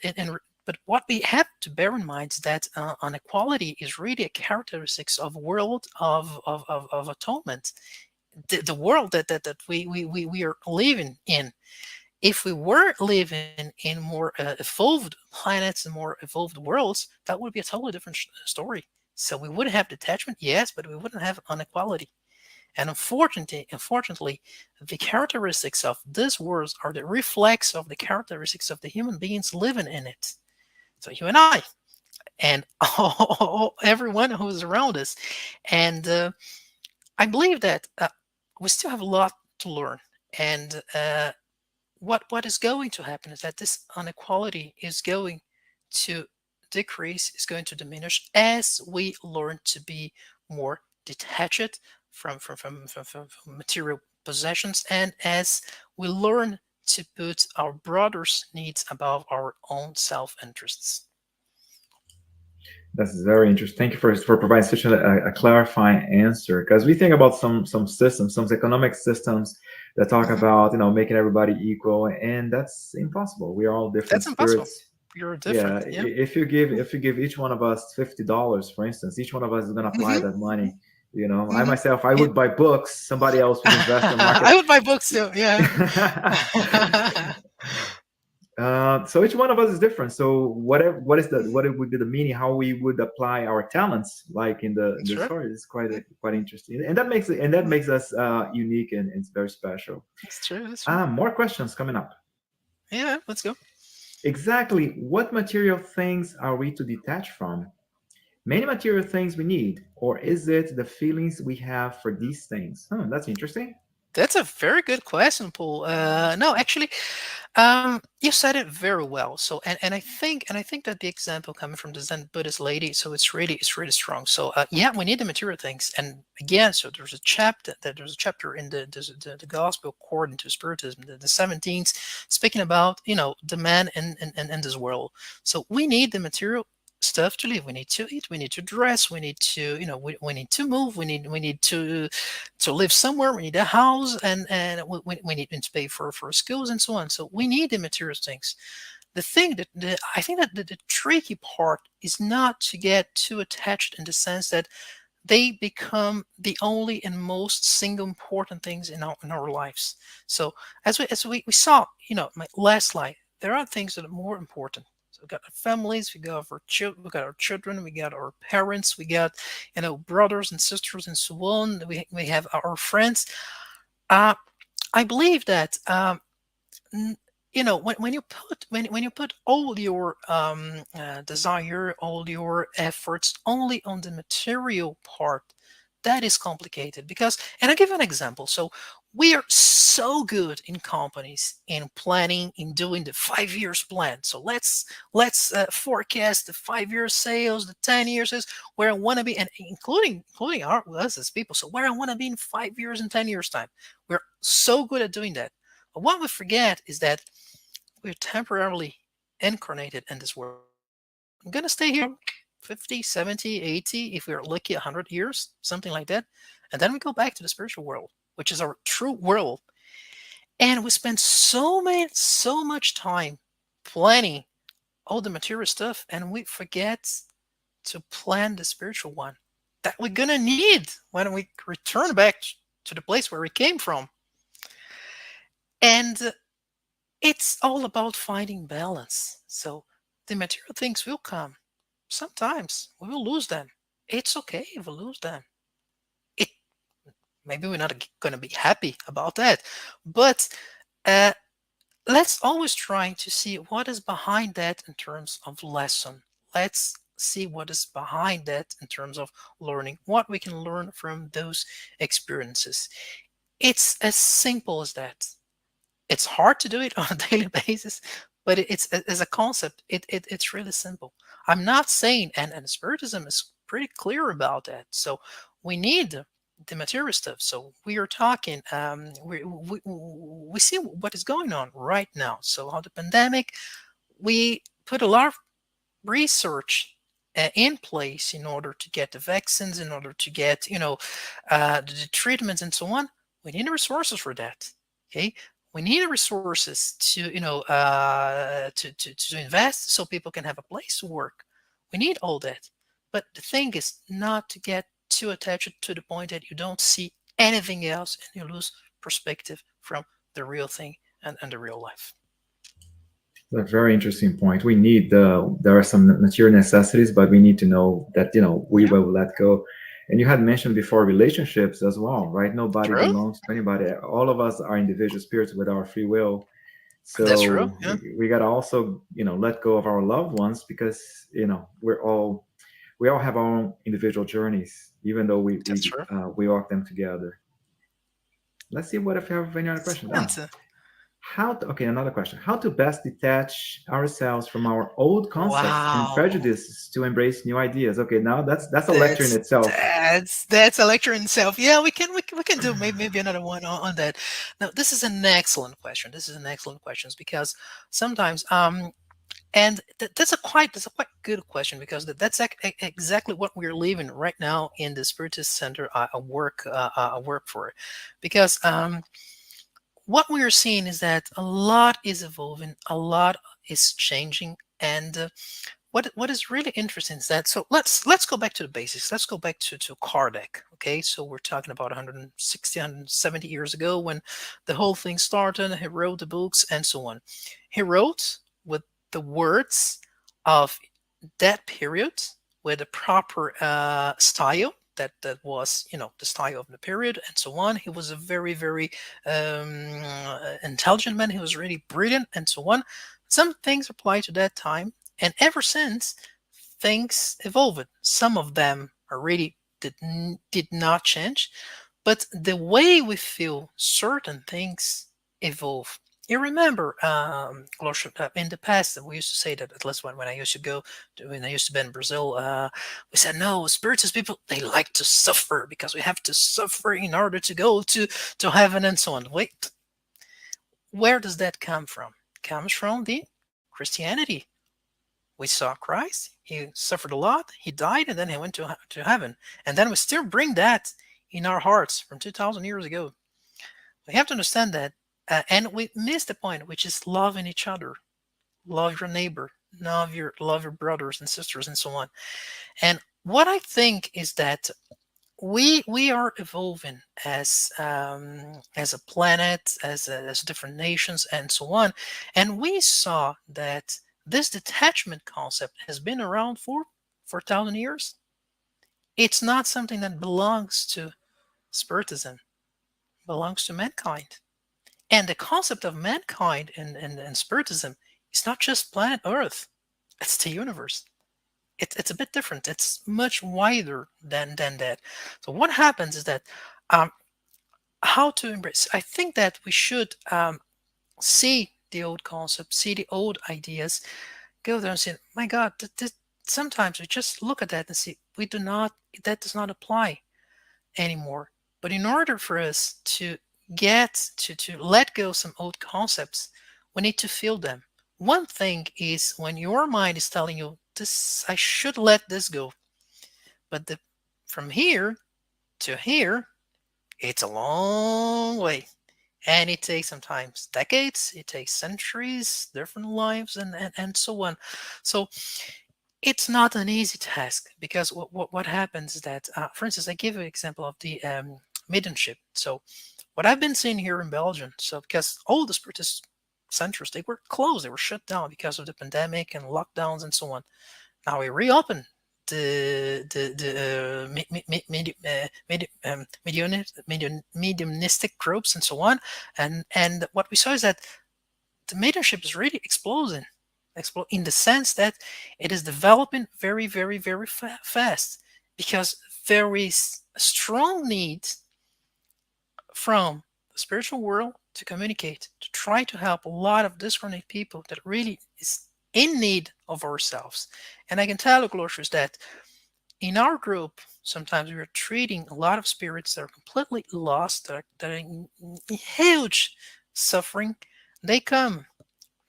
but what we have to bear in mind is that inequality is really a characteristics of world of atonement, the world that we are living in. If we were living in more evolved planets and more evolved worlds, that would be a totally different story. So we would have detachment, yes, but we wouldn't have inequality. And unfortunately, the characteristics of this world are the reflex of the characteristics of the human beings living in it. So you and I, and everyone who is around us. And I believe that we still have a lot to learn. And what is going to happen is that this inequality is going to decrease, is going to diminish as we learn to be more detached from material possessions, and as we learn to put our brother's needs above our own self interests. That's very interesting. Thank you for providing such a clarifying answer. Because we think about some systems, some economic systems that talk Hmm. about making everybody equal, and that's impossible. We are all different That's impossible. spirits. You're Yeah, different. Yeah. if you give each one of us $50, for instance, each one of us is gonna apply Hmm. that money. I Hmm. myself, I Yeah. would buy books. Somebody else would invest in the market. I would buy books too. Yeah. So each one of us is different. So what it would be the meaning, how we would apply our talents, like in the Sure. story, is quite Yeah. quite interesting, and that makes us unique, and it's very special. That's true. That's true. More questions coming up. Yeah. Let's go. Exactly, what material things are we to detach from? Many material things we need, or is it the feelings we have for these things? That's interesting. That's a very good question, Paul. No, actually, you said it very well. So, and I think that the example coming from the Zen Buddhist lady, so it's really strong. So, yeah, we need the material things, and again, so there's a chapter in the Gospel according to Spiritism, the 17th, speaking about the man in this world. So we need the material stuff to live. We need to eat. We need to dress. We need to we need to move. We need to live somewhere. We need a house, and we need to pay for schools and so on. So we need the material things. The thing that I think that the tricky part is not to get too attached in the sense that they become the only and most single important things in our lives. So as we saw, my last slide, there are things that are more important. So we got our families, we got our children, we got our parents, we got brothers and sisters and so on. We have our friends. Uh, I believe that n- when you put all your desire, all your efforts only on the material part, that is complicated. Because, and I'll give you an example. So we are so good in companies in planning, in doing the 5 years plan. So let's forecast the 5 year sales, the 10 years sales, where I want to be, and including us as people. So where I want to be in 5 years and 10 years time. We're so good at doing that. But what we forget is that we're temporarily incarnated in this world. I'm going to stay here 50, 70, 80, if we're lucky, 100 years, something like that. And then we go back to the spiritual world, which is our true world. And we spend so much time planning all the material stuff, and we forget to plan the spiritual one that we're going to need when we return back to the place where we came from. And it's all about finding balance. So the material things will come. Sometimes we will lose them. It's okay if we lose them. It maybe we're not going to be happy about that, but uh, let's always try to see what is behind that in terms of lesson. Let's see what is behind that in terms of learning, what we can learn from those experiences. It's as simple as that. It's hard to do it on a daily basis, but it's as a concept, it's really simple. I'm not saying, and spiritism is pretty clear about that. So we need the material stuff. So we are talking, we see what is going on right now. So how the pandemic, we put a lot of research in place in order to get the vaccines, in order to get the treatments and so on. We need the resources for that. Okay, we need the resources to to invest so people can have a place to work. We need all that, but the thing is not to get too attached to the point that you don't see anything else and you lose perspective from the real thing and the real life. A very interesting point. There are some material necessities, but we need to know that we Yeah, will let go. And you had mentioned before relationships as well, right? Nobody true. belongs to anybody. All of us are individual spirits with our free will. That's true. So Yeah, we gotta also let go of our loved ones, because we all have our own individual journeys, even though we that's we true. uh, we walk them together. Let's see what if you have any other questions. Excellent. Okay, another question. How to best detach ourselves from our old concepts and Wow. prejudices to embrace new ideas? Okay, now that's a lecture in That's itself. that's a lecture in itself. Yeah, we can do maybe another one on that. Now, this is an excellent question. This is an excellent question because sometimes and that's a quite good question because exactly what we're living right now in the Spiritist Center. I work for, because what we are seeing is that a lot is evolving, a lot is changing, and what is really interesting is that, so let's go back to the basics. Let's go back to Kardec. Okay, so we're talking about 160, 170 years ago when the whole thing started. He wrote the books and so on. He wrote with the words of that period, with a proper style that was, the style of the period and so on. He was a very, very intelligent man. He was really brilliant and so on. Some things apply to that time, and ever since, things evolved. Some of them are really did not change, but the way we feel certain things evolve. You remember, in the past, we used to say that, at least when I used to when I used to be in Brazil, we said, no, spiritualist people, they like to suffer because we have to suffer in order to go to heaven and so on. Wait, where does that come from? It comes from the Christianity. We saw Christ, he suffered a lot, he died, and then he went to heaven. And then we still bring that in our hearts from 2,000 years ago. We have to understand that. And we miss the point, which is loving each other, love your neighbor, love your brothers and sisters, and so on. And what I think is that we are evolving as a planet, as different nations, and so on. And we saw that this detachment concept has been around for 4,000 years. It's not something that belongs to spiritism, it belongs to mankind. And the concept of mankind and spiritism is not just planet Earth, it's the universe. It's a bit different. It's much wider than that. So what happens is that, um, how to embrace. I think that we should see the old concepts, see the old ideas, go there and say, "My God, sometimes we just look at that and see we do not that does not apply anymore." But in order for us to get to let go some old concepts, we need to feel them. One thing is when your mind is telling you, "This, I should let this go," but from here to here, it's a long way. And it takes sometimes decades, it takes centuries, different lives, and so on. So it's not an easy task, because what happens is that, for instance, I give an example of the mediumship. So what I've been seeing here in Belgium, so because all the spiritist centers, they were closed, they were shut down because of the pandemic and lockdowns and so on. Now we reopen the mediumistic groups and so on, and what we saw is that the mediumship is really exploding, explode in the sense that it is developing very, very, very fast, because there is a strong need from the spiritual world to communicate, to try to help a lot of discarnate people that really is in need of ourselves. And I can tell you, Glorious, that in our group, sometimes we are treating a lot of spirits that are completely lost, that are in huge suffering. They come,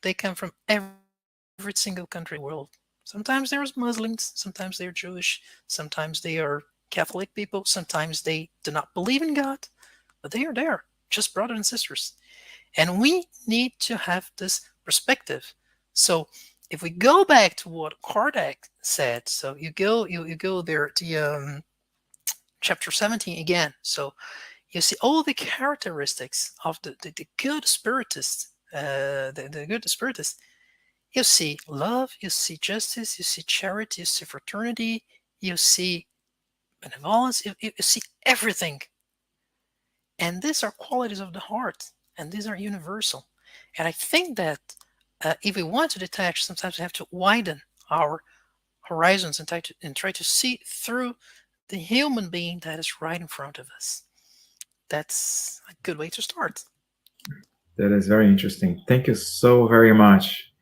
they come from every single country in the world. Sometimes they're Muslims, sometimes they're Jewish, sometimes they are Catholic people, sometimes they do not believe in God, but they are there, just brothers and sisters. And we need to have this perspective. So if we go back to what Kardec said, so you go there to chapter 17 again. So you see all the characteristics of the good spiritist, the good spiritist. You see love, you see justice, you see charity, you see fraternity, you see benevolence, you see everything. And these are qualities of the heart, and these are universal. And I think that if we want to detach, sometimes we have to widen our horizons and try to see through the human being that is right in front of us. That's a good way to start. That is very interesting. Thank you so very much.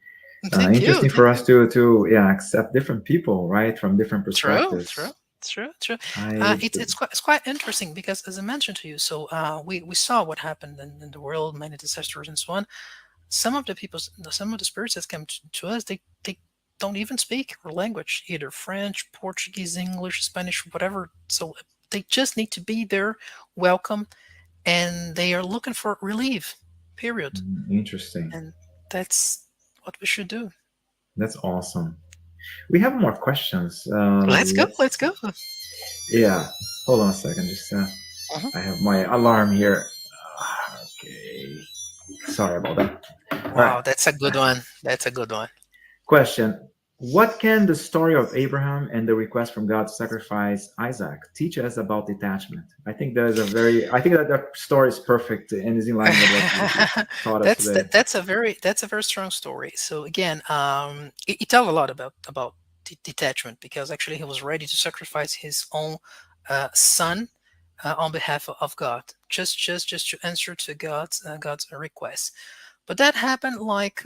Thank you. Interesting Thank for you. us to yeah accept different people, right, from different True, true, perspectives. true, true. I It's quite interesting because, as I mentioned to you, so we saw what happened in the world, many disasters and so on. Some of the spirits that come to us, they don't even speak our language, either French, Portuguese, English, Spanish, whatever. So they just need to be there, welcome, and they are looking for relief. Period. interesting. And that's what we should do. That's awesome. We have more questions. Let's go. Let's Let's go. yeah. Hold on a second. Just Mhm. I have my alarm here. Okay. Sorry about that. All right. Wow, that's a good one. That's a good one. Question. What can the story of Abraham and the request from God to sacrifice Isaac teach us about detachment? I think that is a very, I think that that story is perfect and is in line with what you taught us today. That's a very strong story. So again, it tells a lot about detachment, because actually he was ready to sacrifice his own son on behalf of God, just to answer to God's request. But that happened like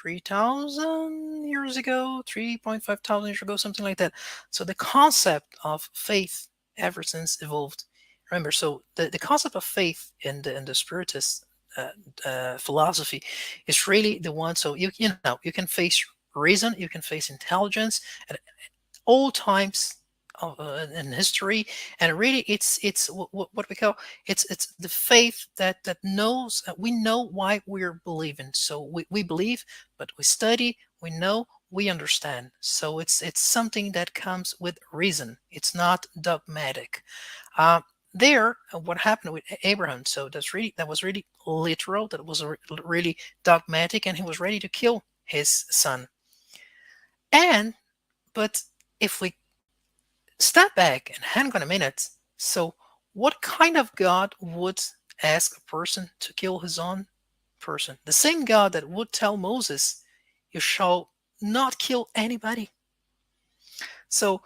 3,000 years ago, 3.5 thousand years ago, something like that. So the concept of faith ever since evolved. Remember, so the concept of faith in the spiritist philosophy is really the one. So you can face reason, you can face intelligence at all times in history, and really it's what we call, it's the faith that knows, we know why we're believing. So we believe, but we study, we know, we understand. So it's something that comes with reason. It's not dogmatic. uh, there, what happened with Abraham, so that was really literal, that was really dogmatic, and he was ready to kill his son. And but if we step back and hang on a minute. So, what kind of God would ask a person to kill his own person? The same God that would tell Moses, "You shall not kill anybody." So,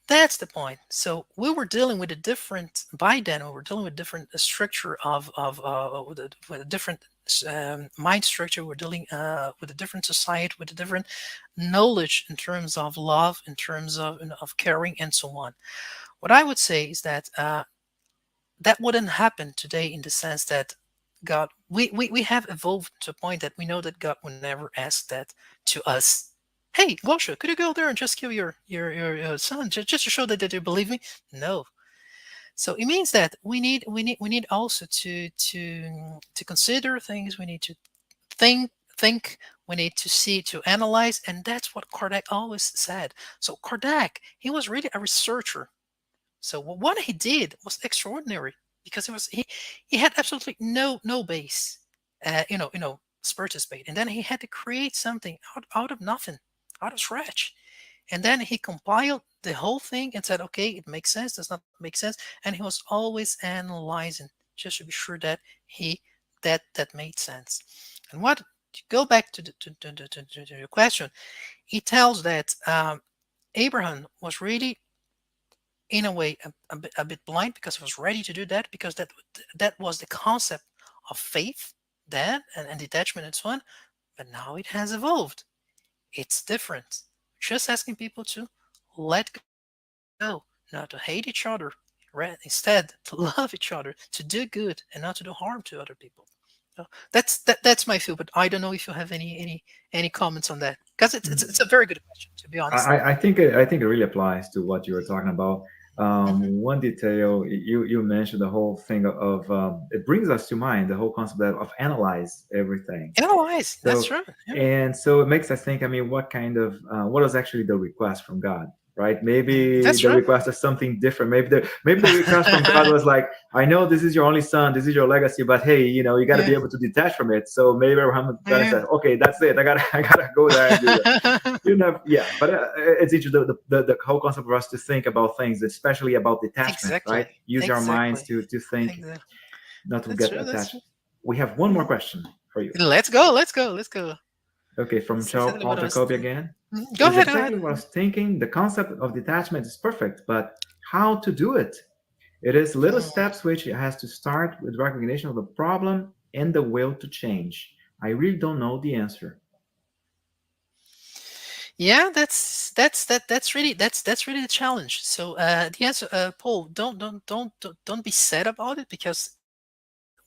that's the point. So, we were dealing with a different, by then, we were dealing with different structure with a different mind structure. We're dealing with a different society, with a different knowledge in terms of love, in terms of caring, and so on. What I would say is that that wouldn't happen today, in the sense that we have evolved to a point that we know that God would never ask that to us. Hey, Gosha, could you go there and just kill your son, just to show that you believe me? No. So it means that we need also to consider things. We need to think. We need to see, to analyze, and that's what Kardec always said. So Kardec, he was really a researcher. So what he did was extraordinary, because he had absolutely no base, spiritist base, and then he had to create something out of nothing, out of scratch, and then he compiled the whole thing and said, okay, it makes sense, does not make sense, and he was always analyzing, just to be sure that he that made sense. And what to go back to your question, he tells that Abraham was really, in a way, a bit blind, because he was ready to do that, because that was the concept of faith then, and detachment and so on. But now it has evolved. It's different. Just asking people to let go, not to hate each other, instead to love each other, to do good, and not to do harm to other people. So that's my feel. But I don't know if you have any comments on that, because it's a very good question, to be honest. I think it really applies to what you were talking about. Hmm. One detail you mentioned, the whole thing of it brings us to mind the whole concept of analyze everything. Analyze. That's So true. Yeah. and so it makes us think. I mean, what kind of what was actually the request from God? Right? Maybe That's the true. request is something different. Maybe the request from God was like, I know this is your only son, this is your legacy, but hey, you got to be Yeah. able to detach from it. So maybe Abraham God Yeah. said, okay, that's it. I gotta go there and do that. Yeah, but it's interesting the whole concept for us to think about things, especially about detachment, right? Exactly. Use our minds Exactly. to think, Exactly. not to That's get true. That's attached. true. We have one more Mhm. question for you. Let's go. Let's go. Let's go. Okay, from That's exactly Paul what I was. Jacoby again. Go Is ahead. Go exactly ahead. what I was thinking. The concept of detachment is perfect, but how to do it? It is little Mm, steps which has to start with recognition of the problem and the will to change. I really don't know the answer. Yeah, that's really the challenge. So the answer, Paul, don't be sad about it, because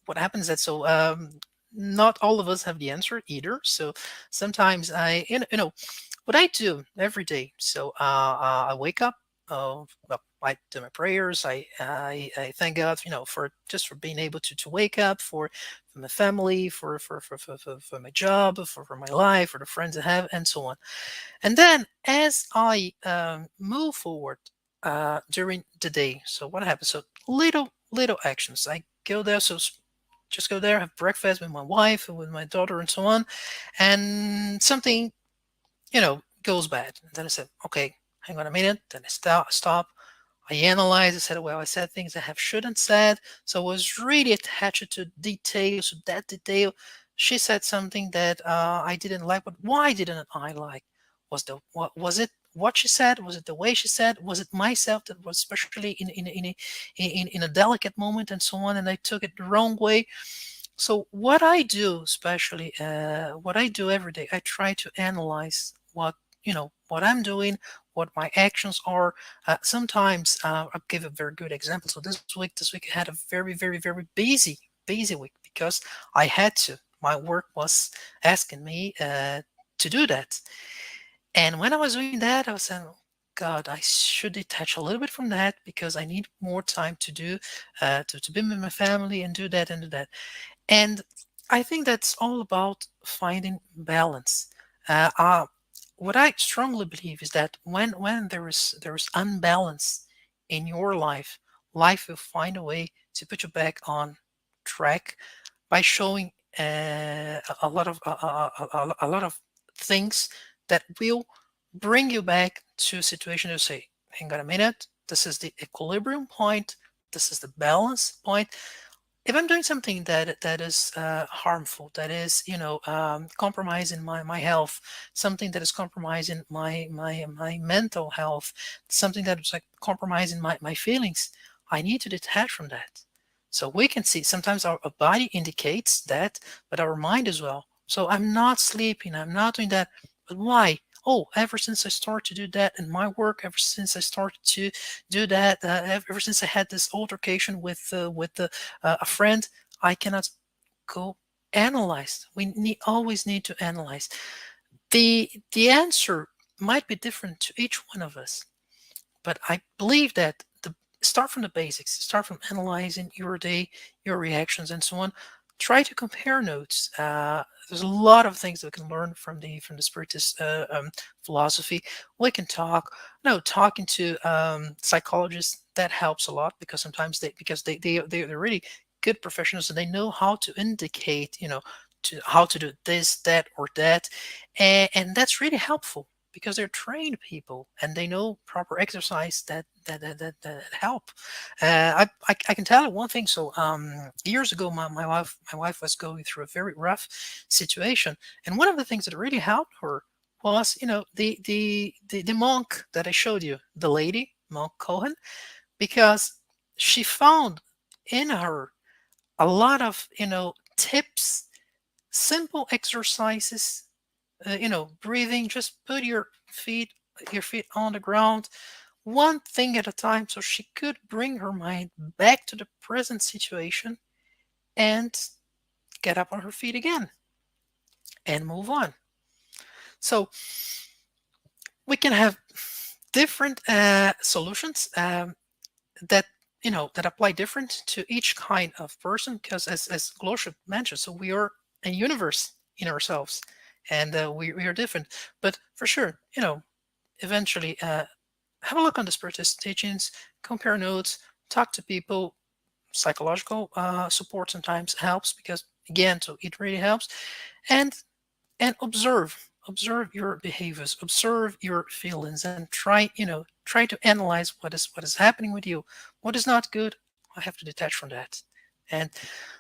what happens is that, not all of us have the answer either. So sometimes I what I do every day. So I wake up. Well, I do my prayers. I thank God, for just for being able to wake up, for my family, for my job, for my life, for the friends I have, and so on. And then as I move forward during the day, so what happens? So little actions. I go there, just go there, have breakfast with my wife and with my daughter, and so on. And something goes bad. And then I said, okay, hang on a minute. Then I stop. I analyze. I said, well, I said things I have shouldn't said. So I was really attached to details. So that detail, she said something that I didn't like. But why didn't I like? Was it what she said? Was it the way she said? Was it myself that was especially in a delicate moment, and so on? And I took it the wrong way. So what I do, especially what I do every day, I try to analyze what I'm doing, what my actions are. Sometimes I'll give a very good example. So this week I had a very busy week, because I had to. My work was asking me to do that. And when I was doing that, I was saying, "Oh, God, I should detach a little bit from that, because I need more time to do, to be with my family and do that and do that." And I think that's all about finding balance. Uh, uh, what I strongly believe is that when there is unbalance in your life, life will find a way to put you back on track by showing a lot of a lot of things that will bring you back to a situation to say, hang on a minute, this is the equilibrium point, this is the balance point. If I'm doing something that is harmful, that is compromising my health, something that is compromising my mental health, something that is like compromising my feelings, I need to detach from that. So we can see sometimes our body indicates that, but our mind as well. So I'm not sleeping, I'm not doing that. But why? Oh, ever since I started to do that in my work, ever since I started to do that, ever since I had this altercation with a friend, I cannot go analyze. Always need to analyze. The answer might be different to each one of us, but I believe that the start from the basics, start from analyzing your day, your reactions, and so on. Try to compare notes. There's a lot of things that we can learn from the Spiritist philosophy. We can talk. No, talking to psychologists, that helps a lot, because sometimes they're really good professionals, and they know how to indicate, to how to do this, that, or that, and that's really helpful, because they're trained people and they know proper exercise that help. I can tell you one thing. So years ago, my wife was going through a very rough situation, and one of the things that really helped her was, the monk that I showed you, the lady monk Cohen, because she found in her a lot of tips, simple exercises, breathing. Just put your feet on the ground, one thing at a time, so she could bring her mind back to the present situation and get up on her feet again and move on. So we can have different solutions that apply different to each kind of person, because as Glosha mentioned, so we are a universe in ourselves, and we are different. But for sure, eventually, have a look on the Spiritist teachings, compare notes, talk to people. Psychological support sometimes helps, because again, so it really helps. And observe your behaviors, observe your feelings, and try to analyze what is happening with you. What is not good, I have to detach from that. And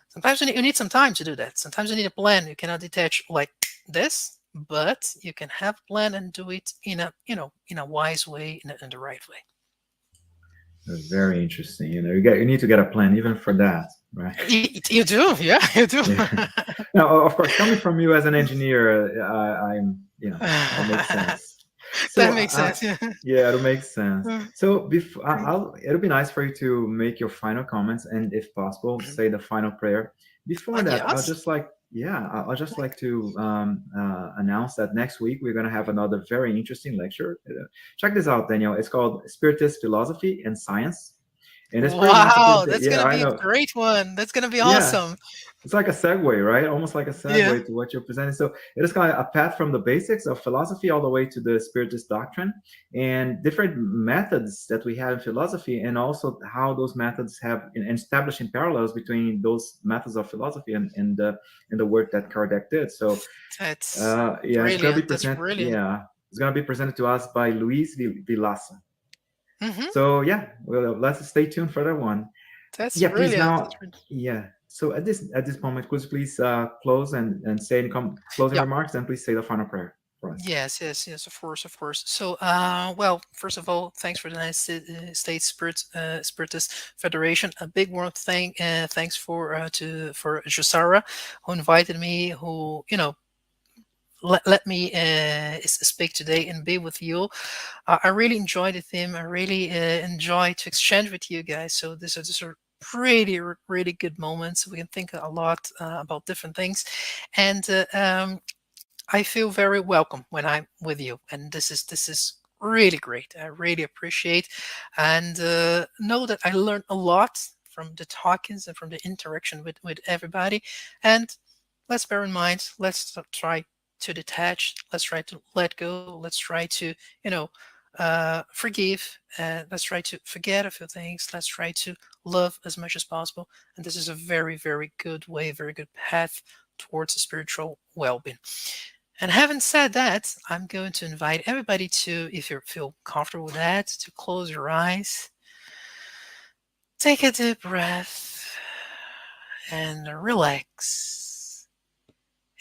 sometimes you need some time to do that. Sometimes you need a plan. You cannot detach like this, but you can have a plan and do it in a wise way, in the right way. Very interesting. You need to get a plan even for that, right? You do, yeah, you do. Yeah. Now, of course, coming from you as an engineer, I'm, that makes sense. That So, makes sense. Yeah. yeah, it'll make sense. So, Great. it'll be nice for you to make your final comments and, if possible, say the final prayer. Before that, Yes. I'll just like to announce that next week we're going to have another very interesting lecture. Check this out, Daniel. It's called Spiritist Philosophy and Science, and it's pretty much Wow, about that's yeah, gonna I be a know. great one. That's gonna be Yeah, awesome. it's like a segue, right? Almost like a Yeah. segue to what you're presenting. So it is kind of a path from the basics of philosophy all the way to the Spiritist doctrine and different methods that we have in philosophy, and also how those methods have in establishing parallels between those methods of philosophy and the work that Kardec did. So That's yeah, it's gonna be brilliant. That's presented. brilliant. Yeah, it's gonna be presented to us by Luis Vilasa. Hmm. So yeah, well, let's stay tuned for that one. That's Yeah, please brilliant. That's now. brilliant. Yeah. So at this moment, could you please close and say any closing Yeah. remarks, and please say the final prayer for us. Yes, yes, yes, of course, of course. So, well, first of all, thanks for the States Spiritist Federation. A big warm thanks for Josara, who invited me, who let me speak today and be with you. I really enjoyed the theme. I really enjoy to exchange with you guys. So these are really good moments. We can think a lot about different things, and I feel very welcome when I'm with you, and this is really great. I really appreciate, and know that I learned a lot from the talkings and from the interaction with everybody. And let's bear in mind, let's try to detach. Let's try to let go. Let's try to forgive. Let's try to forget a few things. Let's try to love as much as possible. And this is a very good way, very good path towards a spiritual well-being. And having said that, I'm going to invite everybody to, if you feel comfortable with that, to close your eyes, take a deep breath, and relax.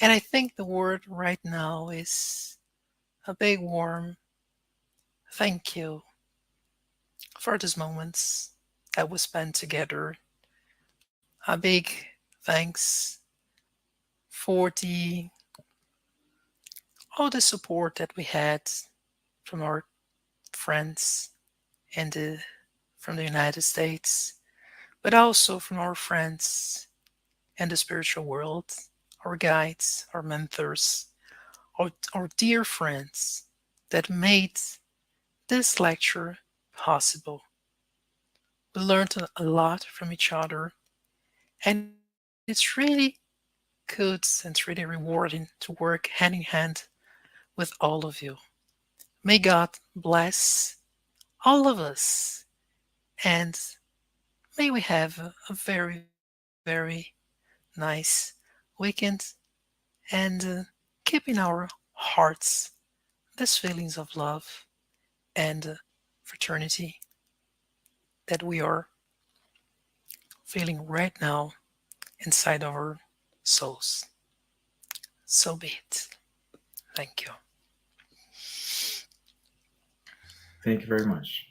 And I think the word right now is a big warm thank you for these moments that we spent together. A big thanks for the all the support that we had from our friends and from the United States, but also from our friends in the spiritual world, our guides, our mentors, our dear friends that made this lecture possible. We learned a lot from each other, and it's really good and it's really rewarding to work hand in hand with all of you. May God bless all of us, and may we have a very nice weekend, and keep in our hearts these feelings of love and fraternity that we are feeling right now inside our souls. So be it. Thank you. Thank you very much.